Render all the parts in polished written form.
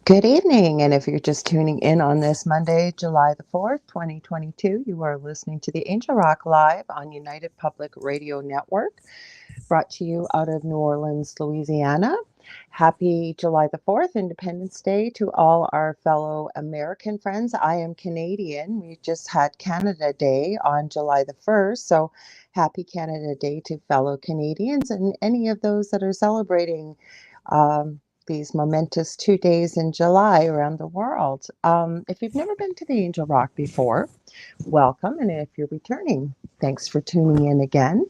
Good evening, and if you're just tuning in on this Monday, July the 4th, 2022, you are listening to the Angel Rock Live on United Public Radio Network, brought to you out of New Orleans, Louisiana. Happy July the 4th, Independence Day to all our fellow American friends. I am Canadian. We just had Canada Day on July the 1st, so happy Canada Day to fellow Canadians and any of those that are celebrating um, these momentous 2 days in July around the world. If you've never been to the Angel Rock before, welcome. And if you're returning, thanks for tuning in again.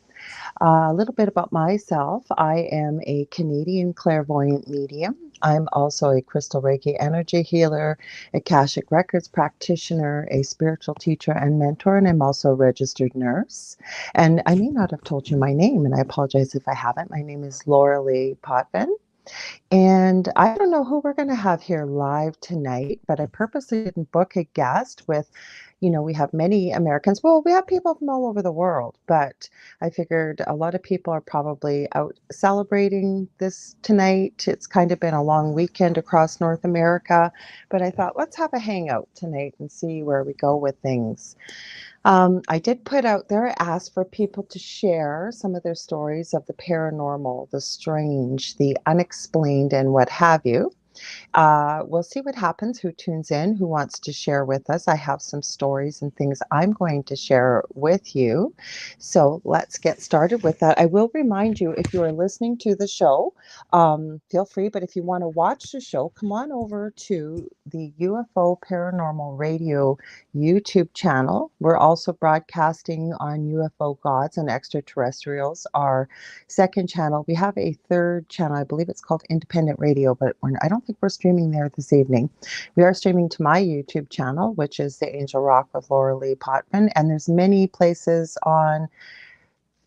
A little bit about myself. I am a Canadian clairvoyant medium. I'm also a crystal Reiki energy healer, Akashic Records practitioner, a spiritual teacher and mentor, and I'm also a registered nurse. And I may not have told you my name, and I apologize if I haven't. My name is Lorilei Potvin. And I don't know who we're going to have here live tonight, but I purposely didn't book a guest with, we have many Americans. Well, we have people from all over the world, but I figured a lot of people are probably out celebrating this tonight. It's kind of been a long weekend across North America, but I thought let's have a hangout tonight and see where we go with things. I did put out there, I asked for people to share some of their stories of the paranormal, the strange, the unexplained, and what have you. We'll see what happens, who tunes in, who wants to share with us. I have some stories and things I'm going to share with you. So let's get started with that. I will remind you, if you are listening to the show, feel free, but if you want to watch the show, come on over to the UFO Paranormal Radio YouTube channel. We're also broadcasting on UFO Gods and Extraterrestrials, our second channel. We have a third channel. I believe it's called Independent Radio, but I don't think we're streaming there this evening. We are streaming to my YouTube channel, which is the Angel Rock with Lorilei Potvin, and there's many places on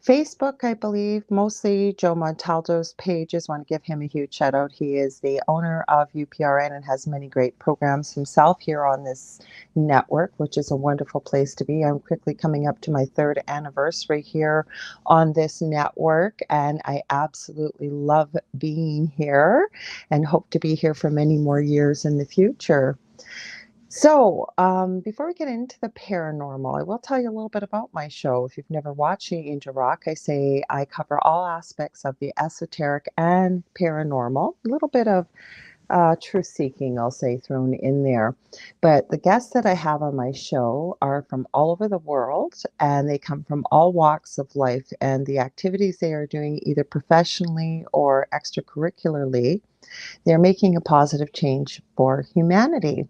Facebook, I believe, mostly Joe Montaldo's pages. Want to give him a huge shout out. He is the owner of UPRN and has many great programs himself here on this network, which is a wonderful place to be. I'm quickly coming up to my third anniversary here on this network, and I absolutely love being here and hope to be here for many more years in the future. So, before we get into the paranormal, I will tell you a little bit about my show. If you've never watched the Angel Rock, I say I cover all aspects of the esoteric and paranormal, a little bit of truth seeking, I'll say, thrown in there. But the guests that I have on my show are from all over the world and they come from all walks of life. And the activities they are doing, either professionally or extracurricularly, they're making a positive change for humanity.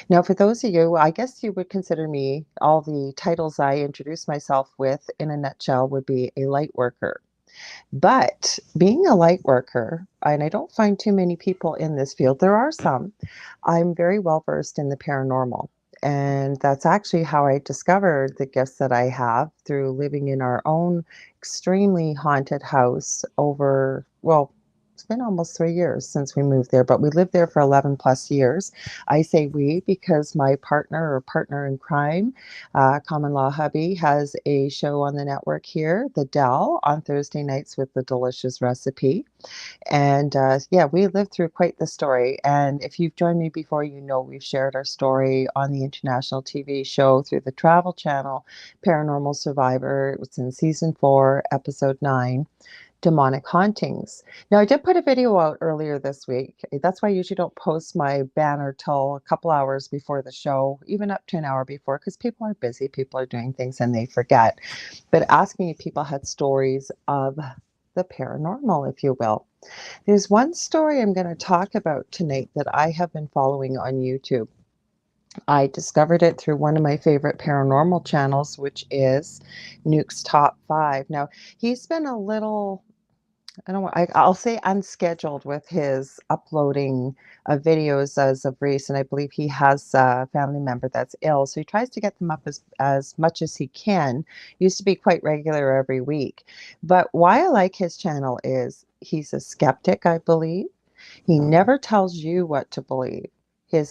Now, for those of you, I guess you would consider me, all the titles I introduce myself with in a nutshell would be a light worker. But being a light worker, and I don't find too many people in this field, there are some, I'm very well versed in the paranormal. And that's actually how I discovered the gifts that I have through living in our own extremely haunted house over, well, it's been almost 3 years since we moved there, but we lived there for 11 plus years. I say we because my partner or partner in crime, common law hubby, has a show on the network here, The Dell, on Thursday nights with the delicious recipe. And yeah, we lived through quite the story. And if you've joined me before, you know we've shared our story on the international TV show through the Travel Channel, Paranormal Survivor. It was in season 4, episode 9. Demonic hauntings. Now, I did put a video out earlier this week. That's why I usually don't post my banner till a couple hours before the show, even up to an hour before, because people are busy, people are doing things and they forget. But asking if people had stories of the paranormal, if you will. There's one story I'm going to talk about tonight that I have been following on YouTube. I discovered it through one of my favorite paranormal channels, which is Nuke's Top 5. Now, he's been a little, I'll say unscheduled with his uploading of videos as of recent. I believe he has a family member that's ill, so he tries to get them up as much as he can. Used to be quite regular every week. But why I like his channel is he's a skeptic, I believe. He never tells you what to believe.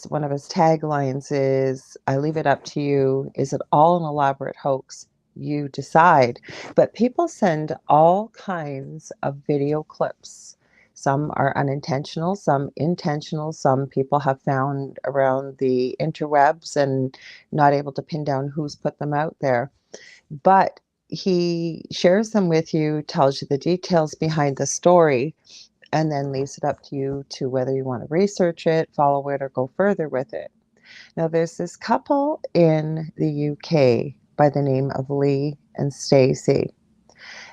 One of his taglines is, I leave it up to you. Is it all an elaborate hoax? You decide. But people send all kinds of video clips Some are unintentional, some intentional. Some people have found around the interwebs and not able to pin down who's put them out there. But he shares them with you, tells you the details behind the story, and then leaves it up to you to whether you want to research it, follow it, or go further with it. Now, there's this couple in the UK by the name of Lee and Stacy.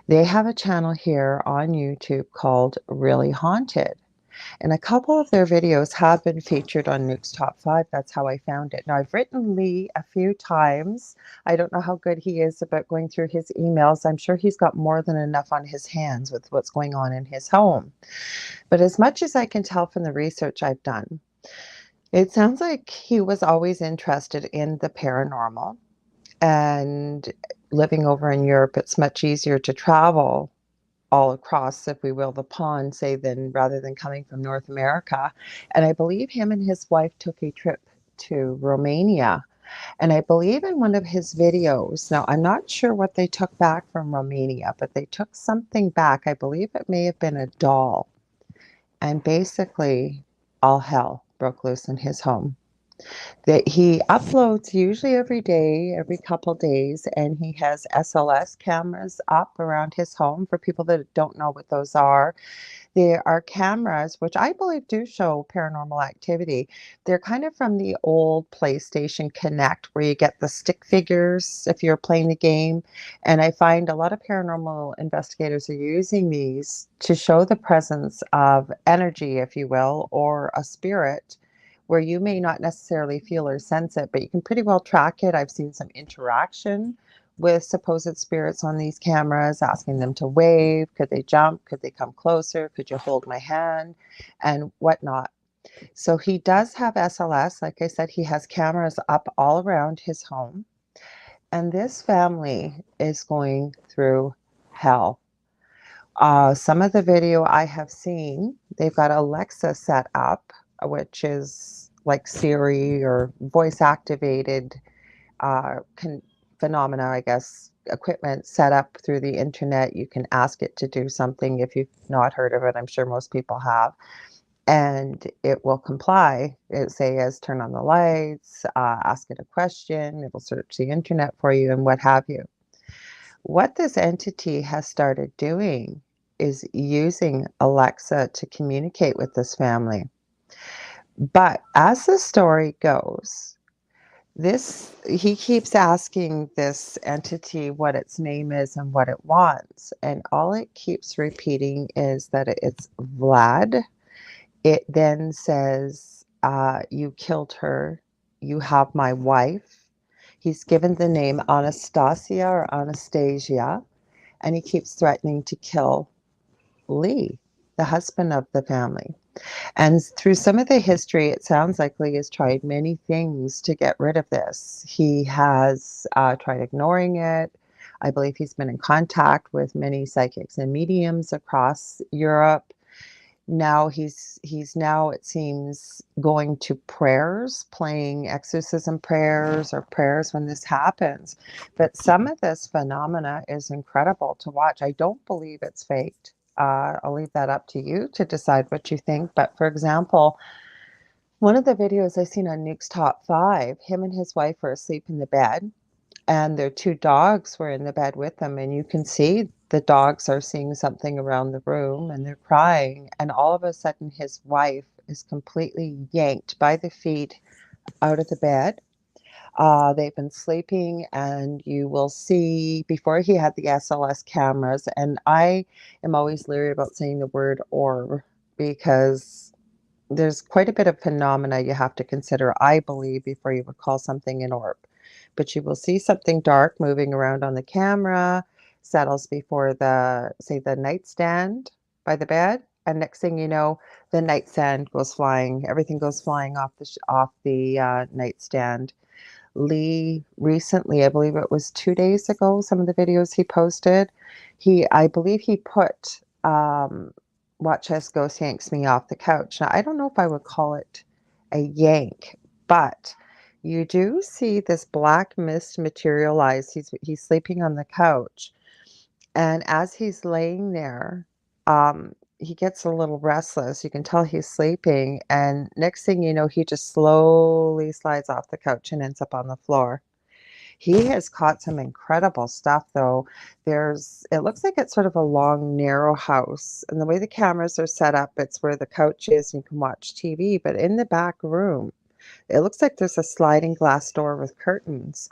They have a channel here on YouTube called Really Haunted. And a couple of their videos have been featured on Nuke's Top 5. That's how I found it. Now, I've written Lee a few times. I don't know how good he is about going through his emails. I'm sure he's got more than enough on his hands with what's going on in his home. But as much as I can tell from the research I've done, it sounds like he was always interested in the paranormal. And living over in Europe, it's much easier to travel all across, if we will, the pond, say, than rather than coming from North America. And I believe him and his wife took a trip to Romania. And I believe in one of his videos, now I'm not sure what they took back from Romania, but they took something back. I believe it may have been a doll. And basically, all hell broke loose in his home. That he uploads usually every day, every couple days, and he has SLS cameras up around his home. For people that don't know what those are, there are cameras which I believe do show paranormal activity. They're kind of from the old PlayStation Connect, where you get the stick figures if you're playing the game. And I find a lot of paranormal investigators are using these to show the presence of energy, if you will, or a spirit, where you may not necessarily feel or sense it, but you can pretty well track it. I've seen some interaction with supposed spirits on these cameras, asking them to wave. Could they jump? Could they come closer? Could you hold my hand? And whatnot. So he does have SLS. Like I said, he has cameras up all around his home. And this family is going through hell. Some of the video I have seen, they've got Alexa set up, which is like Siri or voice activated phenomena, I guess, equipment set up through the internet. You can ask it to do something. If you've not heard of it, I'm sure most people have. And it will comply. It say as turn on the lights, ask it a question, it'll search the internet for you and what have you. What this entity has started doing is using Alexa to communicate with this family. But as the story goes, he keeps asking this entity what its name is and what it wants, and all it keeps repeating is that it's Vlad. It then says, you killed her, you have my wife. He's given the name Anastasia or Anastasia, and he keeps threatening to kill Lee, the husband of the family. And through some of the history, it sounds like Lee has tried many things to get rid of this. He has tried ignoring it. I believe he's been in contact with many psychics and mediums across Europe. Now he's now, it seems, going to prayers, playing exorcism prayers or prayers when this happens. But some of this phenomena is incredible to watch. I don't believe it's faked. I'll leave that up to you to decide what you think. But for example, one of the videos I seen on Nuke's Top 5, him and his wife were asleep in the bed, and their two dogs were in the bed with them, and you can see the dogs are seeing something around the room and they're crying, and all of a sudden his wife is completely yanked by the feet out of the bed. They've been sleeping, and you will see before he had the SLS cameras, and I am always leery about saying the word orb because there's quite a bit of phenomena you have to consider, I believe, before you would call something an orb. But you will see something dark moving around on the camera, settles before the, say, the nightstand by the bed, and next thing you know, the nightstand goes flying. Everything goes flying off the nightstand. Lee recently, I believe it was 2 days ago, some of the videos he posted, I believe he put watch as ghost yanks me off the couch. Now, I don't know if I would call it a yank, but you do see this black mist materialize. He's sleeping on the couch, and as he's laying there, he gets a little restless. You can tell he's sleeping, and next thing you know, he just slowly slides off the couch and ends up on the floor. He has caught some incredible stuff, though. It looks like it's sort of a long, narrow house, and the way the cameras are set up, it's where the couch is and you can watch TV, but in the back room, it looks like there's a sliding glass door with curtains.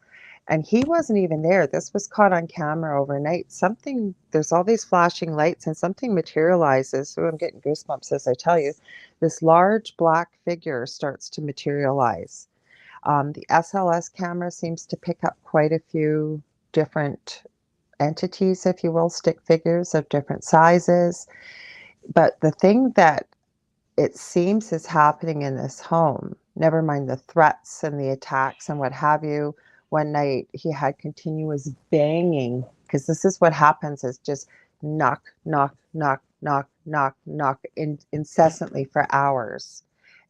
And he wasn't even there. This was caught on camera overnight. There's all these flashing lights and something materializes. So I'm getting goosebumps as I tell you. This large black figure starts to materialize. The SLS camera seems to pick up quite a few different entities, if you will, stick figures of different sizes. But the thing that it seems is happening in this home, never mind the threats and the attacks and what have you. One night he had continuous banging, because this is what happens, is just knock, knock, knock, knock, knock, knock incessantly for hours.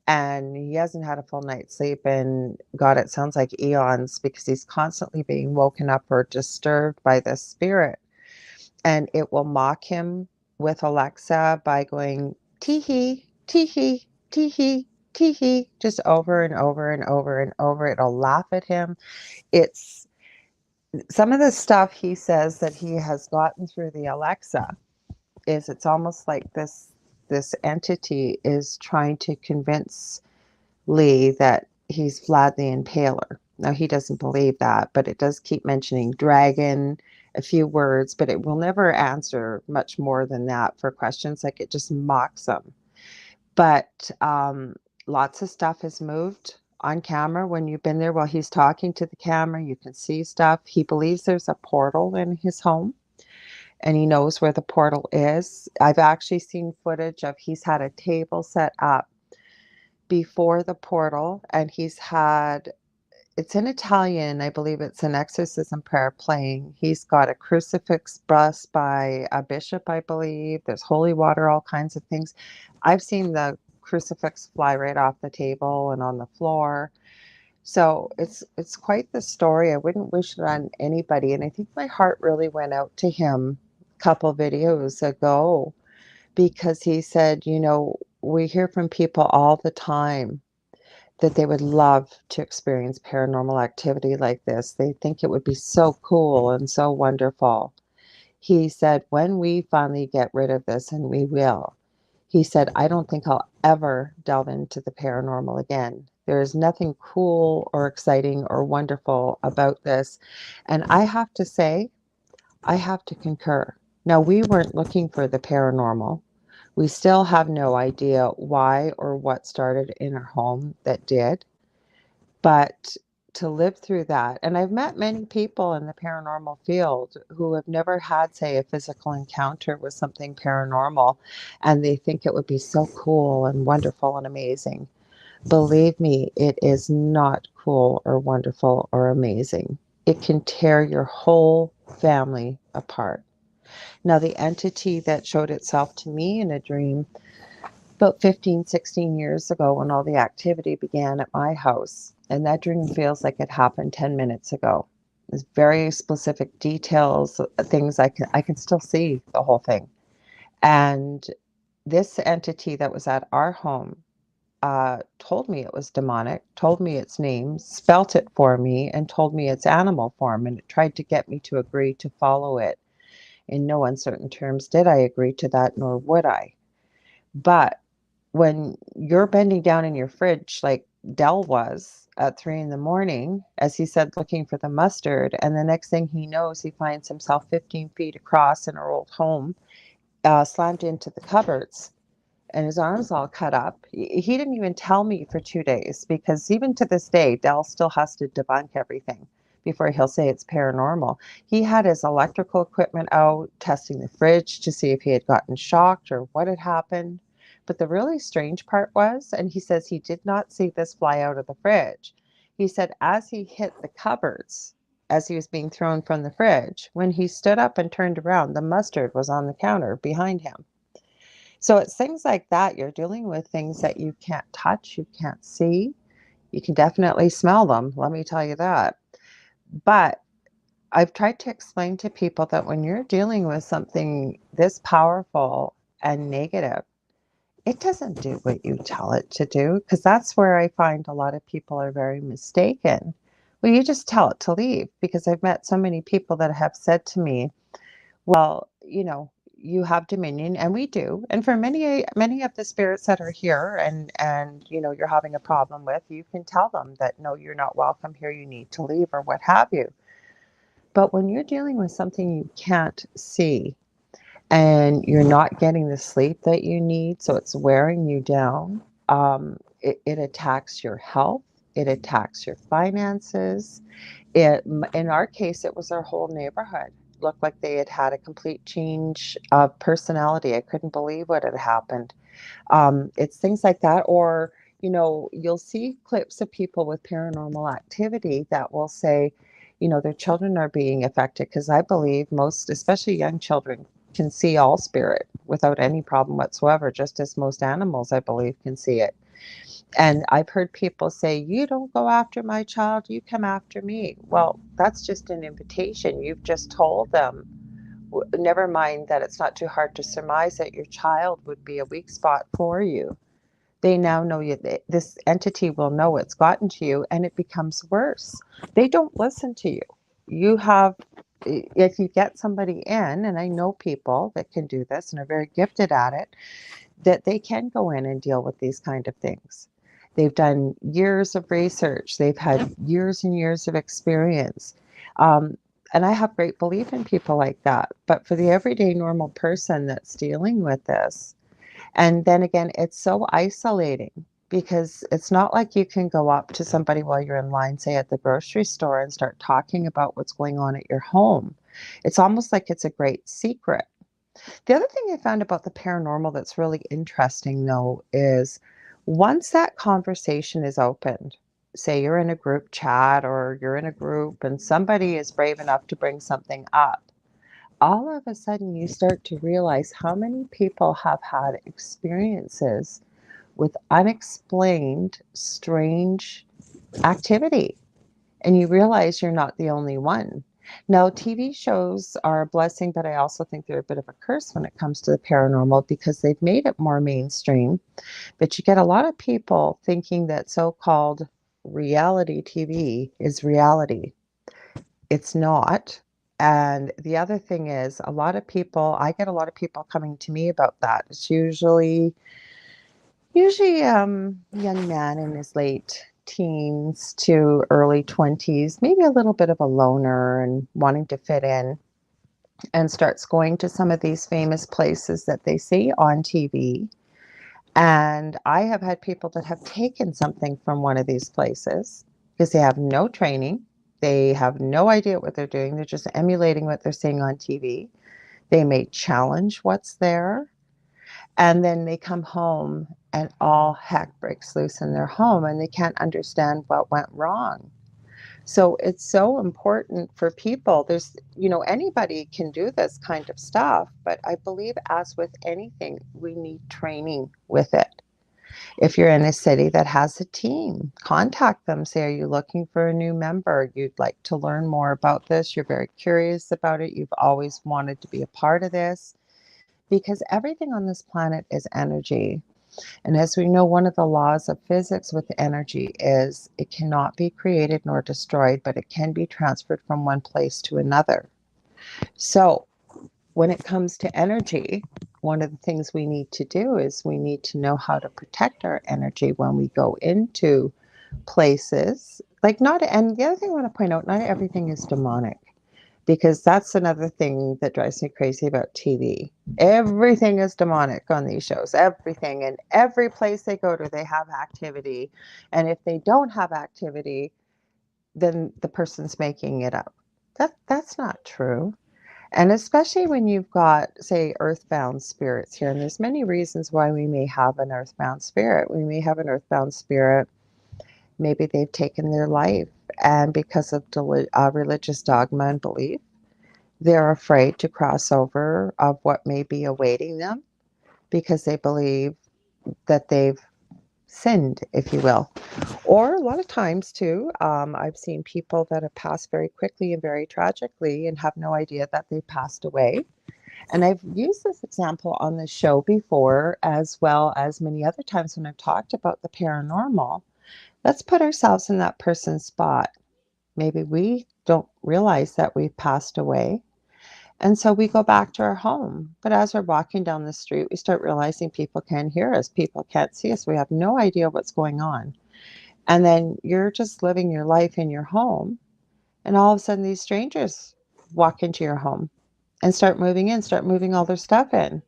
And he hasn't had a full night's sleep and God, it sounds like eons, because he's constantly being woken up or disturbed by this spirit. And it will mock him with Alexa by going tee-hee, tee-hee, tee-hee, tee-hee, just over and over and over and over. It'll laugh at him. It's some of the stuff he says that he has gotten through the Alexa is, it's almost like this entity is trying to convince Lee that he's Vlad the Impaler. Now, he doesn't believe that, but it does keep mentioning dragon, a few words, but it will never answer much more than that for questions. Like, it just mocks them. But lots of stuff is moved on camera when you've been there while he's talking to the camera. You can see stuff. He believes there's a portal in his home, and he knows where the portal is. I've actually seen footage of he's had a table set up before the portal, and it's in Italian. I believe it's an exorcism prayer playing. He's got a crucifix bust by a bishop, I believe. There's holy water, all kinds of things. I've seen the crucifix fly right off the table and on the floor. So it's quite the story. I wouldn't wish it on anybody. And I think my heart really went out to him a couple videos ago, because he said, we hear from people all the time that they would love to experience paranormal activity like this. They think it would be so cool and so wonderful. He said, when we finally get rid of this, and we will, he said, I don't think I'll ever delve into the paranormal again. There is nothing cool or exciting or wonderful about this. And I have to say, I have to concur. Now, we weren't looking for the paranormal. We still have no idea why or what started in our home that did. But to live through that, and I've met many people in the paranormal field who have never had, say, a physical encounter with something paranormal, and they think it would be so cool and wonderful and amazing. Believe me, it is not cool or wonderful or amazing. It can tear your whole family apart. Now, the entity that showed itself to me in a dream about 15, 16 years ago, when all the activity began at my house, and that dream feels like it happened 10 minutes ago. There's very specific details, things I can still see the whole thing. And this entity that was at our home told me it was demonic, told me its name, spelt it for me, and told me its animal form, and it tried to get me to agree to follow it. In no uncertain terms did I agree to that, nor would I. But when you're bending down in your fridge, like Dell was at 3 in the morning, as he said, looking for the mustard, and the next thing he knows, he finds himself 15 feet across in our old home, slammed into the cupboards, and his arms all cut up. He didn't even tell me for 2 days, because even to this day, Dell still has to debunk everything before he'll say it's paranormal. He had his electrical equipment out, testing the fridge to see if he had gotten shocked or what had happened. But the really strange part was, and he says he did not see this fly out of the fridge. He said as he hit the cupboards, as he was being thrown from the fridge, when he stood up and turned around, the mustard was on the counter behind him. So it's things like that. You're dealing with things that you can't touch, you can't see. You can definitely smell them, let me tell you that. But I've tried to explain to people that when you're dealing with something this powerful and negative, it doesn't do what you tell it to do, because that's where I find a lot of people are very mistaken. Well, you just tell it to leave, because I've met so many people that have said to me, well, you have dominion, and we do. And for many of the spirits that are here, and you're having a problem with, you can tell them that no, you're not welcome here, you need to leave, or what have you. But when you're dealing with something you can't see, and you're not getting the sleep that you need, so it's wearing you down, it attacks your health, it attacks your finances. In our case, it was our whole neighborhood. Looked like they had had a complete change of personality. I couldn't believe what had happened. It's things like that, or you'll see clips of people with paranormal activity that will say, their children are being affected, because I believe most, especially young children, can see all spirit without any problem whatsoever, just as most animals, I believe, can see it. And I've heard people say, you don't go after my child, you come after me. Well, that's just an invitation. You've just told them, never mind that it's not too hard to surmise that your child would be a weak spot for you. They now know you. This entity will know it's gotten to you, and it becomes worse. They don't listen to you. You have, if you get somebody in, and I know people that can do this and are very gifted at it, that they can go in and deal with these kind of things. They've done years of research. They've had years and years of experience. And I have great belief in people like that. But for the everyday normal person that's dealing with this, and then again, it's so isolating, because it's not like you can go up to somebody while you're in line, say at the grocery store, and start talking about what's going on at your home. It's almost like it's a great secret. The other thing I found about the paranormal that's really interesting, though, is once that conversation is opened, say you're in a group chat or you're in a group and somebody is brave enough to bring something up, all of a sudden you start to realize how many people have had experiences with unexplained, strange activity. And you realize you're not the only one. Now, TV shows are a blessing, but I also think they're a bit of a curse when it comes to the paranormal, because they've made it more mainstream. But you get a lot of people thinking that so-called reality TV is reality. It's not. And the other thing is, I get a lot of people coming to me about that. It's usually young man in his late teens to early 20s, maybe a little bit of a loner and wanting to fit in, and starts going to some of these famous places that they see on TV. And I have had people that have taken something from one of these places because they have no training. They have no idea what they're doing. They're just emulating what they're seeing on TV. They may challenge what's there. And then they come home and all heck breaks loose in their home, and they can't understand what went wrong. So it's so important for people. Anybody can do this kind of stuff, but I believe, as with anything, we need training with it. If you're in a city that has a team, contact them. Say, are you looking for a new member? You'd like to learn more about this. You're very curious about it. You've always wanted to be a part of this, because everything on this planet is energy. And as we know, one of the laws of physics with energy is it cannot be created nor destroyed, but it can be transferred from one place to another. So when it comes to energy, one of the things we need to do is we need to know how to protect our energy when we go into places. And the other thing I want to point out, not everything is demonic, because that's another thing that drives me crazy about TV. Everything is demonic on these shows, everything. And every place they go to, they have activity. And if they don't have activity, then the person's making it up. That's not true. And especially when you've got, say, earthbound spirits here, and there's many reasons why we may have an earthbound spirit. We may have an earthbound spirit, maybe they've taken their life, and because of religious dogma and belief, they're afraid to cross over of what may be awaiting them, because they believe that they've sinned, if you will. Or a lot of times too, I've seen people that have passed very quickly and very tragically and have no idea that they passed away. And I've used this example on the show before, as well as many other times when I've talked about the paranormal. Let's put ourselves in that person's spot. Maybe we don't realize that we've passed away. And so we go back to our home. But as we're walking down the street, we start realizing people can't hear us, people can't see us. We have no idea what's going on. And then you're just living your life in your home. And all of a sudden, these strangers walk into your home and start moving in, start moving all their stuff in.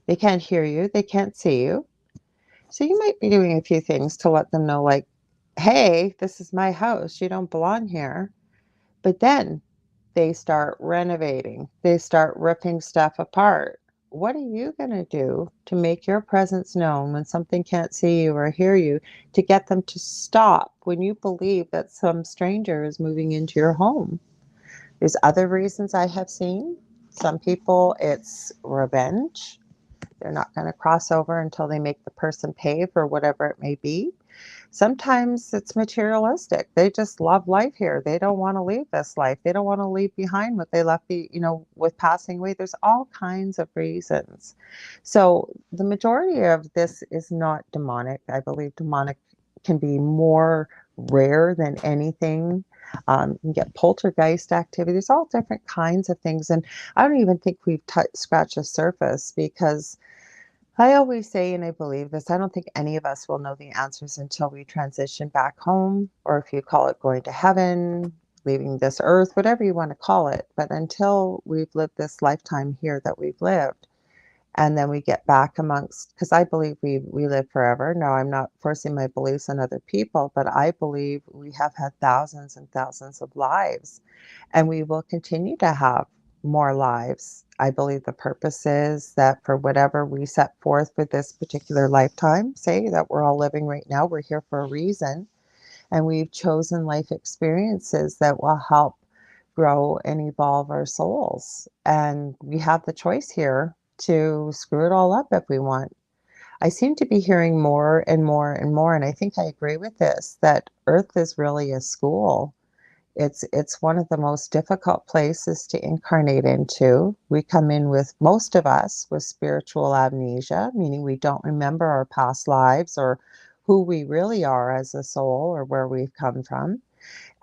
They can't hear you, they can't see you. So you might be doing a few things to let them know, like, hey, this is my house. You don't belong here. But then they start renovating, they start ripping stuff apart. What are you going to do to make your presence known when something can't see you or hear you, to get them to stop when you believe that some stranger is moving into your home? There's other reasons I have seen. Some people, it's revenge. They're not going to cross over until they make the person pay for whatever it may be. Sometimes it's materialistic. They just love life here. They don't want to leave this life. They don't want to leave behind what they left, with passing away. There's all kinds of reasons. So the majority of this is not demonic. I believe demonic can be more rare than anything. You can get poltergeist activity. There's all different kinds of things. And I don't even think we've scratched the surface, because I always say, and I believe this, I don't think any of us will know the answers until we transition back home, or if you call it going to heaven, leaving this earth, whatever you want to call it. But until we've lived this lifetime here that we've lived, and then we get back amongst, because I believe we live forever. No, I'm not forcing my beliefs on other people, but I believe we have had thousands and thousands of lives, and we will continue to have more lives. I believe the purpose is that for whatever we set forth for this particular lifetime, say that we're all living right now, we're here for a reason, and we've chosen life experiences that will help grow and evolve our souls. And we have the choice here to screw it all up if we want. I seem to be hearing more and more and more, and I think I agree with this, that Earth is really a school. It's one of the most difficult places to incarnate into. We come in with, most of us, with spiritual amnesia, meaning we don't remember our past lives or who we really are as a soul or where we've come from.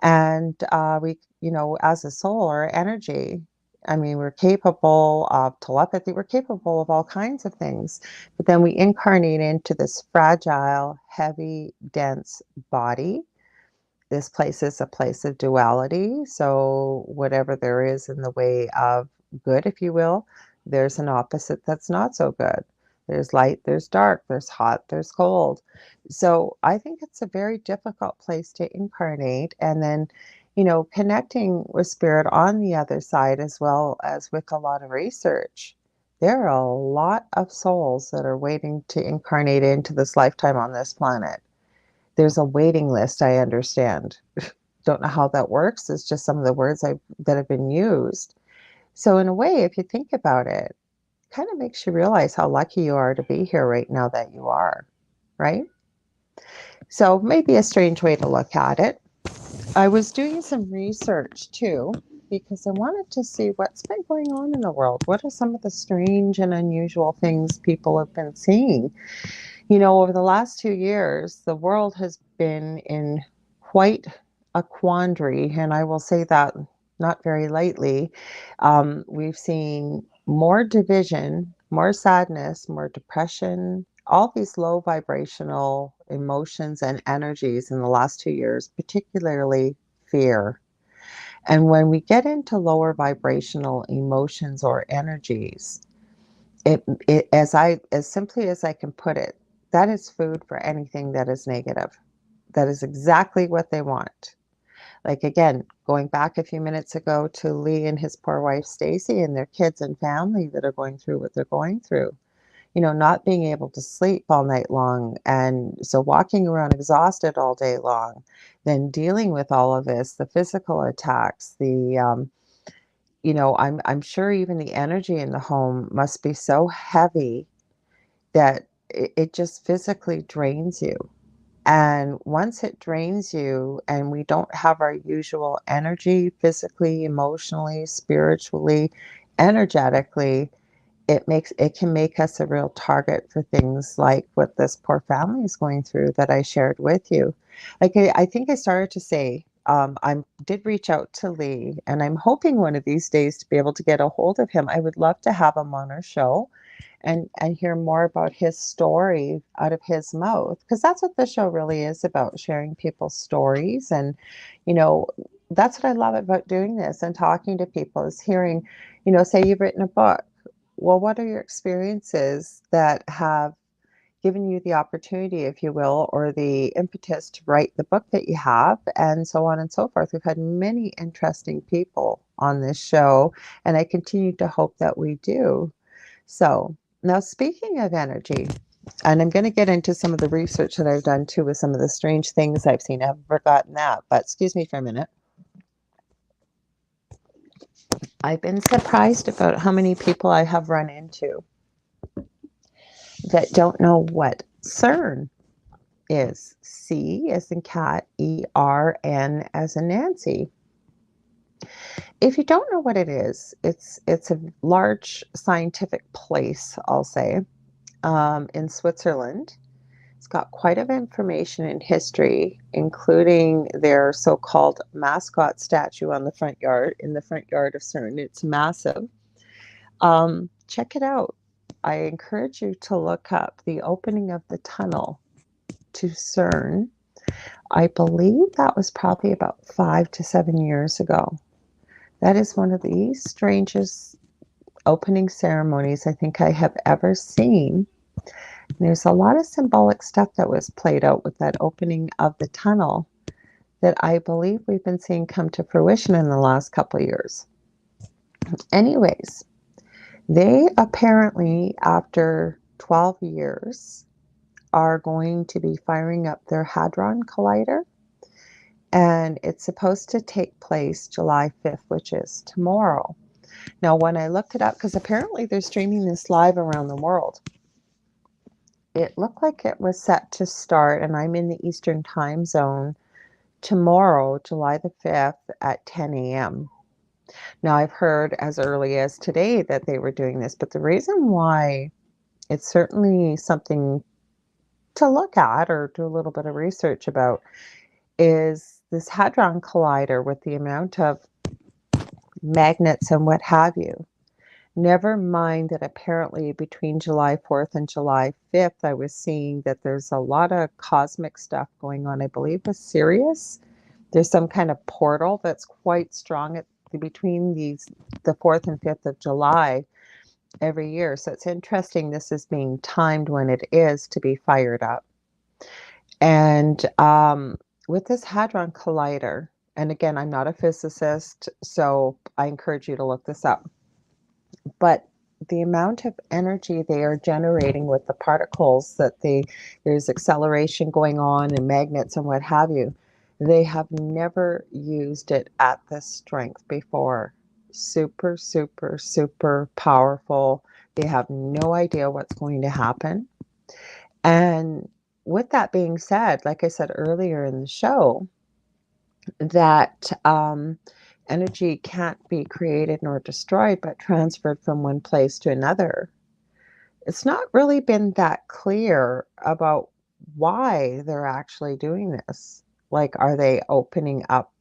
And as a soul, our energy, I mean, we're capable of telepathy, we're capable of all kinds of things. But then we incarnate into this fragile, heavy, dense body. This place is a place of duality. So whatever there is in the way of good, if you will, there's an opposite that's not so good. There's light, there's dark, there's hot, there's cold. So I think it's a very difficult place to incarnate. And then, connecting with spirit on the other side, as well as with a lot of research. There are a lot of souls that are waiting to incarnate into this lifetime on this planet. There's a waiting list, I understand. Don't know how that works. It's just some of the words that have been used. So in a way, if you think about it, kind of makes you realize how lucky you are to be here right now that you are, right? So maybe a strange way to look at it. I was doing some research too, because I wanted to see what's been going on in the world. What are some of the strange and unusual things people have been seeing? Over the last 2 years, the world has been in quite a quandary, and I will say that not very lightly. We've seen more division, more sadness, more depression, all these low vibrational emotions and energies in the last 2 years, particularly fear. And when we get into lower vibrational emotions or energies, as simply as I can put it, that is food for anything that is negative. That is exactly what they want. Like, again, going back a few minutes ago to Lee and his poor wife Stacy and their kids and family that are going through what they're going through. Not being able to sleep all night long, and so walking around exhausted all day long, then dealing with all of this, the physical attacks, I'm sure even the energy in the home must be so heavy that it just physically drains you. And once it drains you and we don't have our usual energy, physically, emotionally, spiritually, energetically, it can make us a real target for things like what this poor family is going through that I shared with you. Like I think I started to say, I did reach out to Lee, and I'm hoping one of these days to be able to get a hold of him. I would love to have him on our show and hear more about his story out of his mouth, because that's what the show really is about, sharing people's stories. And you know, that's what I love about doing this and talking to people, is hearing, say you've written a book. Well, what are your experiences that have given you the opportunity, if you will, or the impetus to write the book that you have, and so on and so forth. We've had many interesting people on this show, and I continue to hope that we do. So, now speaking of energy, and I'm going to get into some of the research that I've done too with some of the strange things I've seen. I haven't forgotten that, but excuse me for a minute. I've been surprised about how many people I have run into that don't know what CERN is. C as in cat, ERN as in Nancy. If you don't know what it is, it's a large scientific place, I'll say, in Switzerland. It's got quite a bit of information and history, including their so-called mascot statue on the front yard, in the front yard of CERN. It's massive. Check it out. I encourage you to look up the opening of the tunnel to CERN. I believe that was probably about 5 to 7 years ago. That is one of the strangest opening ceremonies I think I have ever seen. There's a lot of symbolic stuff that was played out with that opening of the tunnel that I believe we've been seeing come to fruition in the last couple of years. Anyways, they apparently, after 12 years, are going to be firing up their Hadron Collider, and it's supposed to take place July 5th, which is tomorrow. Now, when I looked it up, because apparently they're streaming this live around the world, it looked like it was set to start, and I'm in the Eastern time zone, tomorrow, July the 5th at 10 a.m. Now, I've heard as early as today that they were doing this, but the reason why it's certainly something to look at or do a little bit of research about is this Hadron Collider, with the amount of magnets and what have you. Never mind that apparently between July 4th and July 5th, I was seeing that there's a lot of cosmic stuff going on. I believe with Sirius, there's some kind of portal that's quite strong between the 4th and 5th of July every year. So it's interesting this is being timed when it is to be fired up. And with this Hadron Collider, and again, I'm not a physicist, so I encourage you to look this up. But the amount of energy they are generating with the particles, there's acceleration going on and magnets and what have you, they have never used it at this strength before. Super, super, super powerful. They have no idea what's going to happen. And with that being said, like I said earlier in the show, that energy can't be created nor destroyed, but transferred from one place to another. It's not really been that clear about why they're actually doing this. Like, are they opening up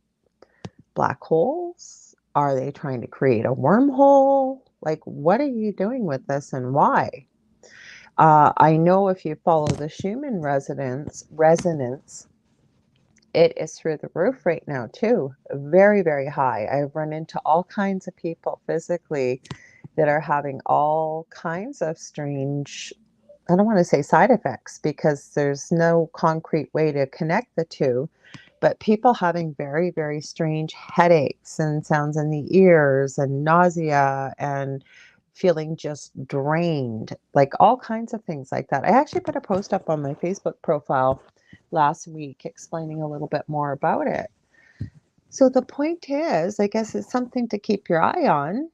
black holes? Are they trying to create a wormhole? Like, what are you doing with this and why? I know if you follow the Schumann resonance, it is through the roof right now too. Very, very high. I've run into all kinds of people physically that are having all kinds of strange, I don't want to say side effects because there's no concrete way to connect the two, but people having very, very strange headaches and sounds in the ears and nausea and feeling just drained, like all kinds of things like that. I actually put a post up on my Facebook profile last week explaining a little bit more about it. So the point is, I guess it's something to keep your eye on.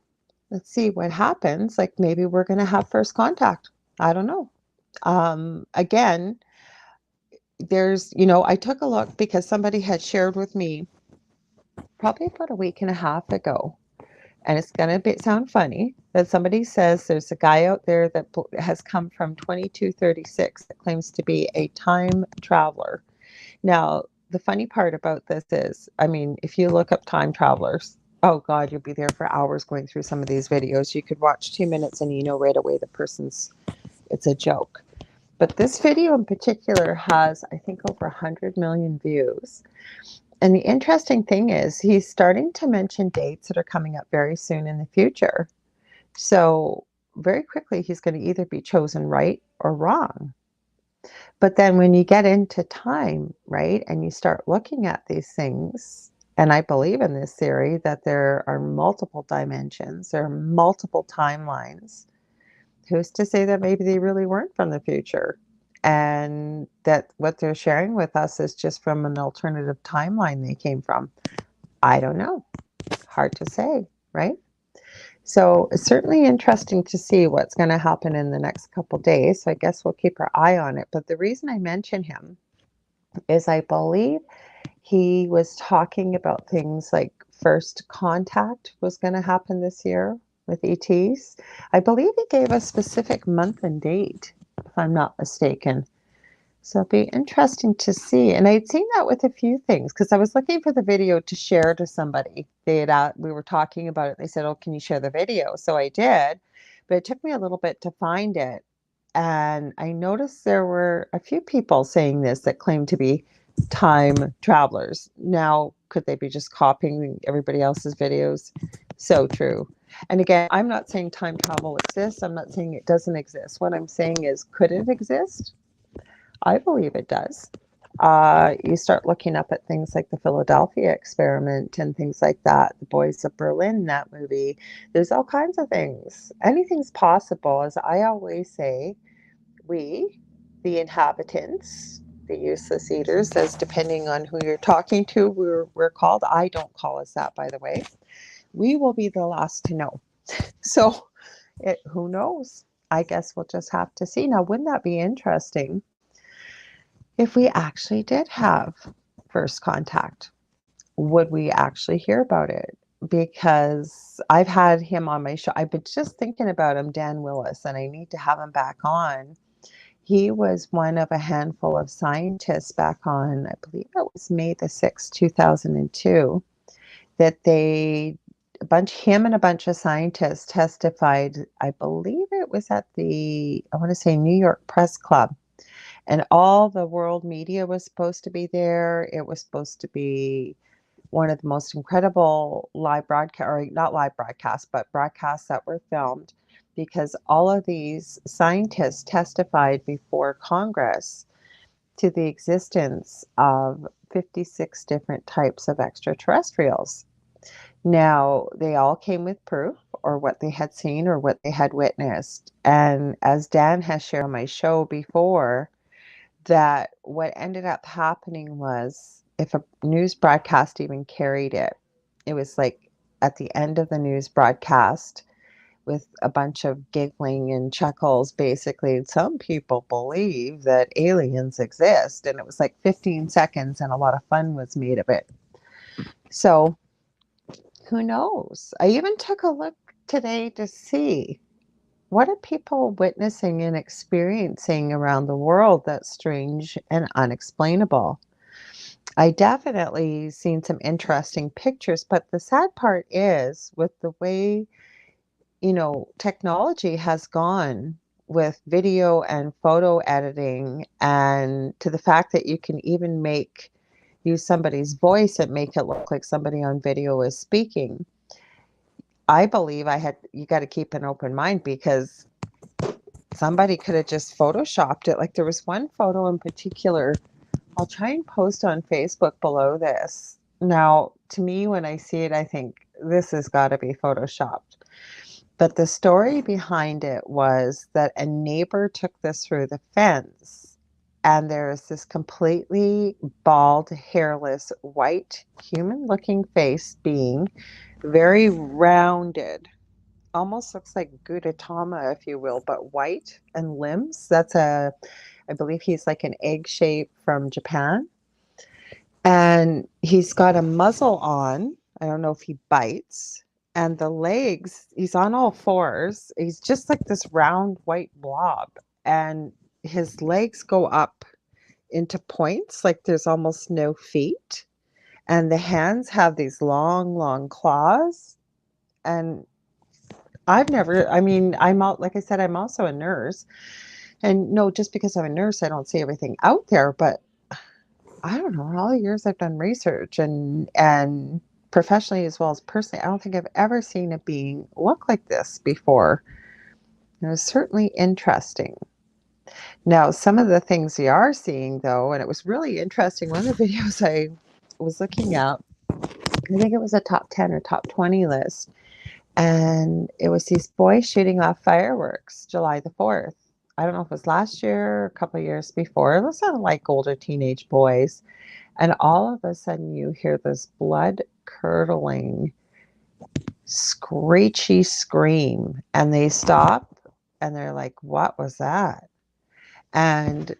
Let's see what happens. Like maybe we're going to have first contact. I don't know. Again, I took a look because somebody had shared with me probably about a week and a half ago and it's going to sound funny, but somebody says there's a guy out there that has come from 2236 that claims to be a time traveler. Now, the funny part about this is, I mean, if you look up time travelers, oh God, you'll be there for hours going through some of these videos. You could watch 2 minutes and you know right away the person's, it's a joke. But this video in particular has, I think, over 100 million views. And the interesting thing is he's starting to mention dates that are coming up very soon in the future. So very quickly, he's going to either be chosen right or wrong. But then when you get into time, right, and you start looking at these things, and I believe in this theory that there are multiple dimensions, there are multiple timelines. Who's to say that maybe they really weren't from the future? And that what they're sharing with us is just from an alternative timeline they came from. I don't know. Hard to say, right? So it's certainly interesting to see what's going to happen in the next couple days. So I guess we'll keep our eye on it. But the reason I mention him is I believe he was talking about things like first contact was going to happen this year with ETs. I believe he gave a specific month and date, if I'm not mistaken. So it'd be interesting to see. And I'd seen that with a few things because I was looking for the video to share to somebody. We were talking about it. They said, "Oh, can you share the video?" So I did, but it took me a little bit to find it. And I noticed there were a few people saying this that claimed to be time travelers. Now, could they be just copying everybody else's videos? So true. And again, I'm not saying time travel exists. I'm not saying it doesn't exist. What I'm saying is, could it exist? I believe it does. You start looking up at things like the Philadelphia experiment and things like that, the Boys of Berlin, that movie. There's all kinds of things. Anything's possible. As I always say, we, the inhabitants, the useless eaters, as depending on who you're talking to, we're called. I don't call us that, by the way. We will be the last to know. So who knows? I guess we'll just have to see. Now, wouldn't that be interesting if we actually did have first contact? Would we actually hear about it? Because I've had him on my show. I've been just thinking about him, Dan Willis, and I need to have him back on. He was one of a handful of scientists back on, I believe it was May the 6th, 2002, that him and a bunch of scientists testified. I believe it was at I want to say New York Press Club. And all the world media was supposed to be there. It was supposed to be one of the most incredible live broadcast, or not live broadcasts, but broadcasts that were filmed, because all of these scientists testified before Congress to the existence of 56 different types of extraterrestrials. Now, they all came with proof, or what they had seen, or what they had witnessed. And as Dan has shared on my show before, that what ended up happening was, if a news broadcast even carried it, it was like at the end of the news broadcast with a bunch of giggling and chuckles. Basically, some people believe that aliens exist, and it was like 15 seconds and a lot of fun was made of it. So who knows? I even took a look today to see, what are people witnessing and experiencing around the world that's strange and unexplainable? I definitely seen some interesting pictures, but the sad part is, with the way, technology has gone with video and photo editing, and to the fact that you can even use somebody's voice and make it look like somebody on video is speaking. I believe you got to keep an open mind, because somebody could have just photoshopped it. Like, there was one photo in particular, I'll try and post on Facebook below this. Now, to me, when I see it, I think this has got to be photoshopped. But the story behind it was that a neighbor took this through the fence, and there's this completely bald, hairless, white, human-looking face being, very rounded, almost looks like Gudetama, if you will, but white, and limbs. I believe he's like an egg shape from Japan. And he's got a muzzle on. I don't know if he bites. and the legs, he's on all fours. He's just like this round white blob, and his legs go up into points, like there's almost no feet. And the hands have these long, long claws. And I mean, like I said, I'm also a nurse. And no, just because I'm a nurse, I don't see everything out there. But I don't know, all the years I've done research and professionally as well as personally, I don't think I've ever seen a being look like this before. It was certainly interesting. Now, some of the things we are seeing, though, and it was really interesting. One of the videos I was looking at, I think it was a top 10 or top 20 list, and it was these boys shooting off fireworks July the 4th. I don't know if it was last year or a couple of years before. It was like older teenage boys. And all of a sudden, you hear this blood curdling, screechy scream, and they stop and they're like, "What was that?" And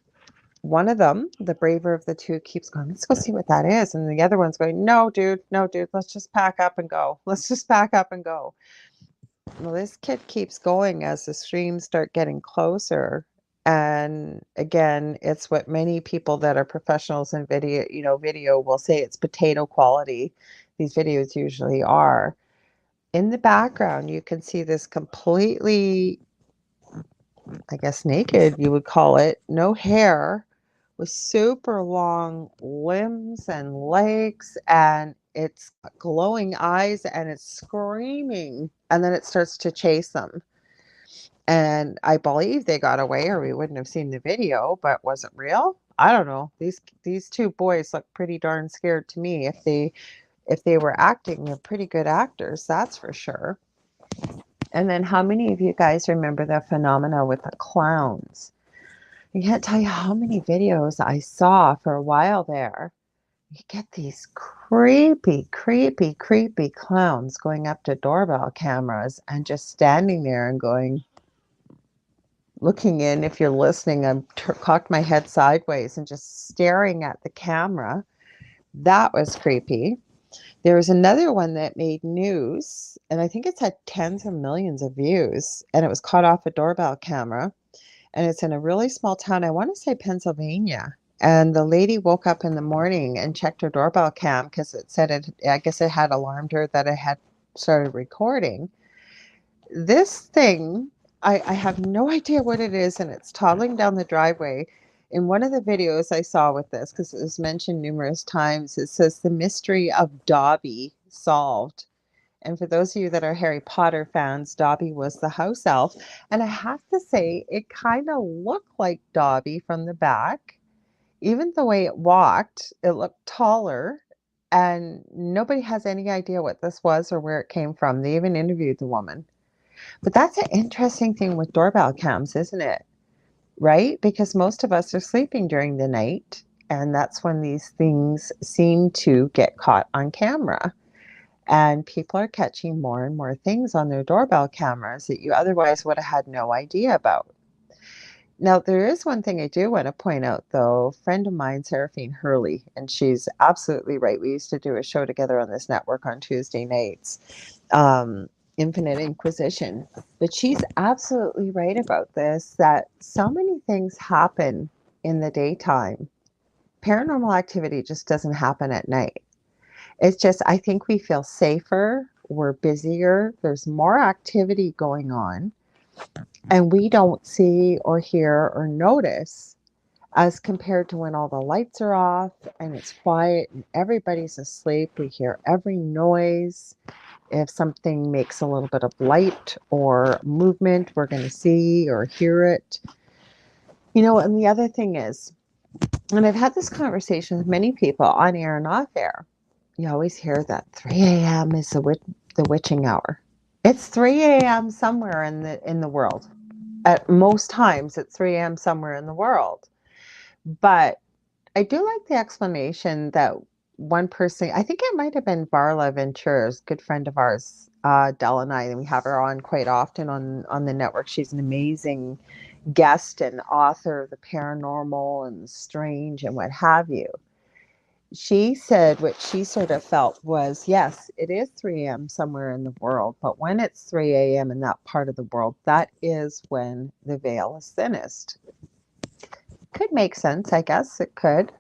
one of them, the braver of the two, keeps going, "Let's go see what that is." And the other one's going, "No, dude, no, dude, let's just pack up and go. Let's just pack up and go." Well, this kid keeps going as the streams start getting closer. And again, it's what many people that are professionals in video will say, it's potato quality. These videos usually are. In the background, you can see this completely, I guess, naked, you would call it, no hair, with super long limbs and legs, and it's got glowing eyes, and it's screaming, and then it starts to chase them. And I believe they got away, or we wouldn't have seen the video. But was it real? I don't know. These two boys look pretty darn scared to me. If they were acting, they're pretty good actors, that's for sure. And then how many of you guys remember the phenomena with the clowns? I can't tell you how many videos I saw for a while there. You get these creepy, creepy, creepy clowns going up to doorbell cameras and just standing there and going, looking in. If you're listening, I cocked my head sideways and just staring at the camera. That was creepy. There was another one that made news, and I think it's had tens of millions of views, and it was caught off a doorbell camera. And it's in a really small town. I want to say Pennsylvania. And the lady woke up in the morning and checked her doorbell cam because it said I guess it had alarmed her that it had started recording. This thing, I have no idea what it is, and it's toddling down the driveway. In one of the videos I saw with this, because it was mentioned numerous times, it says the mystery of Dobby solved. And for those of you that are Harry Potter fans, Dobby was the house elf. And I have to say, it kind of looked like Dobby from the back. Even the way it walked, it looked taller. And nobody has any idea what this was or where it came from. They even interviewed the woman. But that's an interesting thing with doorbell cams, isn't it? Right? Because most of us are sleeping during the night. And that's when these things seem to get caught on camera. And people are catching more and more things on their doorbell cameras that you otherwise would have had no idea about. Now, there is one thing I do want to point out, though. A friend of mine, Seraphine Hurley, and she's absolutely right. We used to do a show together on this network on Tuesday nights, Infinite Inquisition. But she's absolutely right about this, that so many things happen in the daytime. Paranormal activity just doesn't happen at night. It's just, I think we feel safer, we're busier, there's more activity going on, and we don't see or hear or notice as compared to when all the lights are off and it's quiet and everybody's asleep. We hear every noise. If something makes a little bit of light or movement, we're going to see or hear it. And the other thing is, and I've had this conversation with many people on air and off air, you always hear that 3 a.m. is the witching hour. It's 3 a.m. somewhere in the world. At most times, it's 3 a.m. somewhere in the world. But I do like the explanation that one person, I think it might have been Varla Ventura's good friend of ours, Dell and I, and we have her on quite often on the network. She's an amazing guest and author of the paranormal and the strange and what have you. she said what she sort of felt was, yes, it is 3 a.m. somewhere in the world, but when it's 3 a.m. in that part of the world, that is when the veil is thinnest. Could make sense, I guess it could.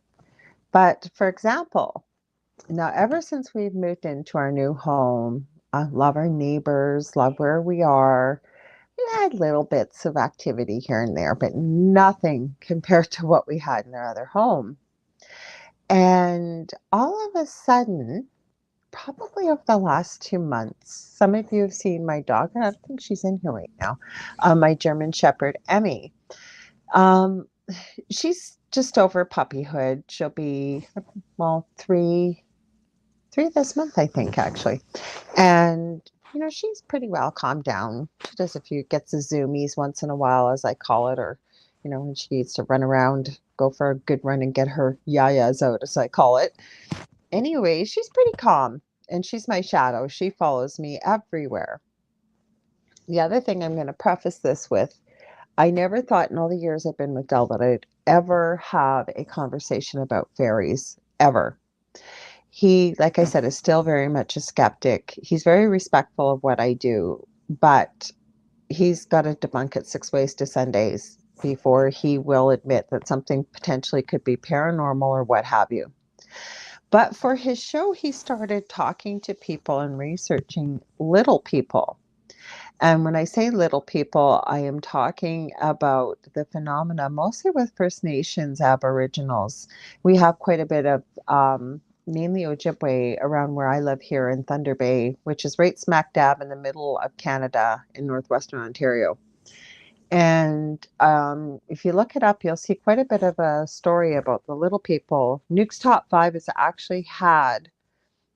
But for example, now ever since we've moved into our new home, I love our neighbors, love where we are. We had little bits of activity here and there, but nothing compared to what we had in our other home. And all of a sudden, probably over the last 2 months, some of you have seen my dog, and I don't think she's in here right now, my German Shepherd, Emmy. Um, she's just over puppyhood. She'll be, well, three this month, I think, actually. And, she's pretty well calmed down. She does a few, gets the zoomies once in a while, as I call it, or, when she needs to run around, go for a good run and get her yayas out, as I call it. Anyway, she's pretty calm, and she's my shadow. She follows me everywhere. The other thing I'm going to preface this with, I never thought in all the years I've been with Del that I'd ever have a conversation about fairies, ever. He, like I said, is still very much a skeptic. He's very respectful of what I do, but he's got to debunk it 6 ways to Sundays before he will admit that something potentially could be paranormal or what have you. But for his show, he started talking to people and researching little people. And when I say little people, I am talking about the phenomena mostly with First Nations Aboriginals. We have quite a bit of mainly Ojibwe around where I live here in Thunder Bay, which is right smack dab in the middle of Canada in northwestern Ontario. And if you look it up, you'll see quite a bit of a story about the little people. Nuke's Top 5 has actually had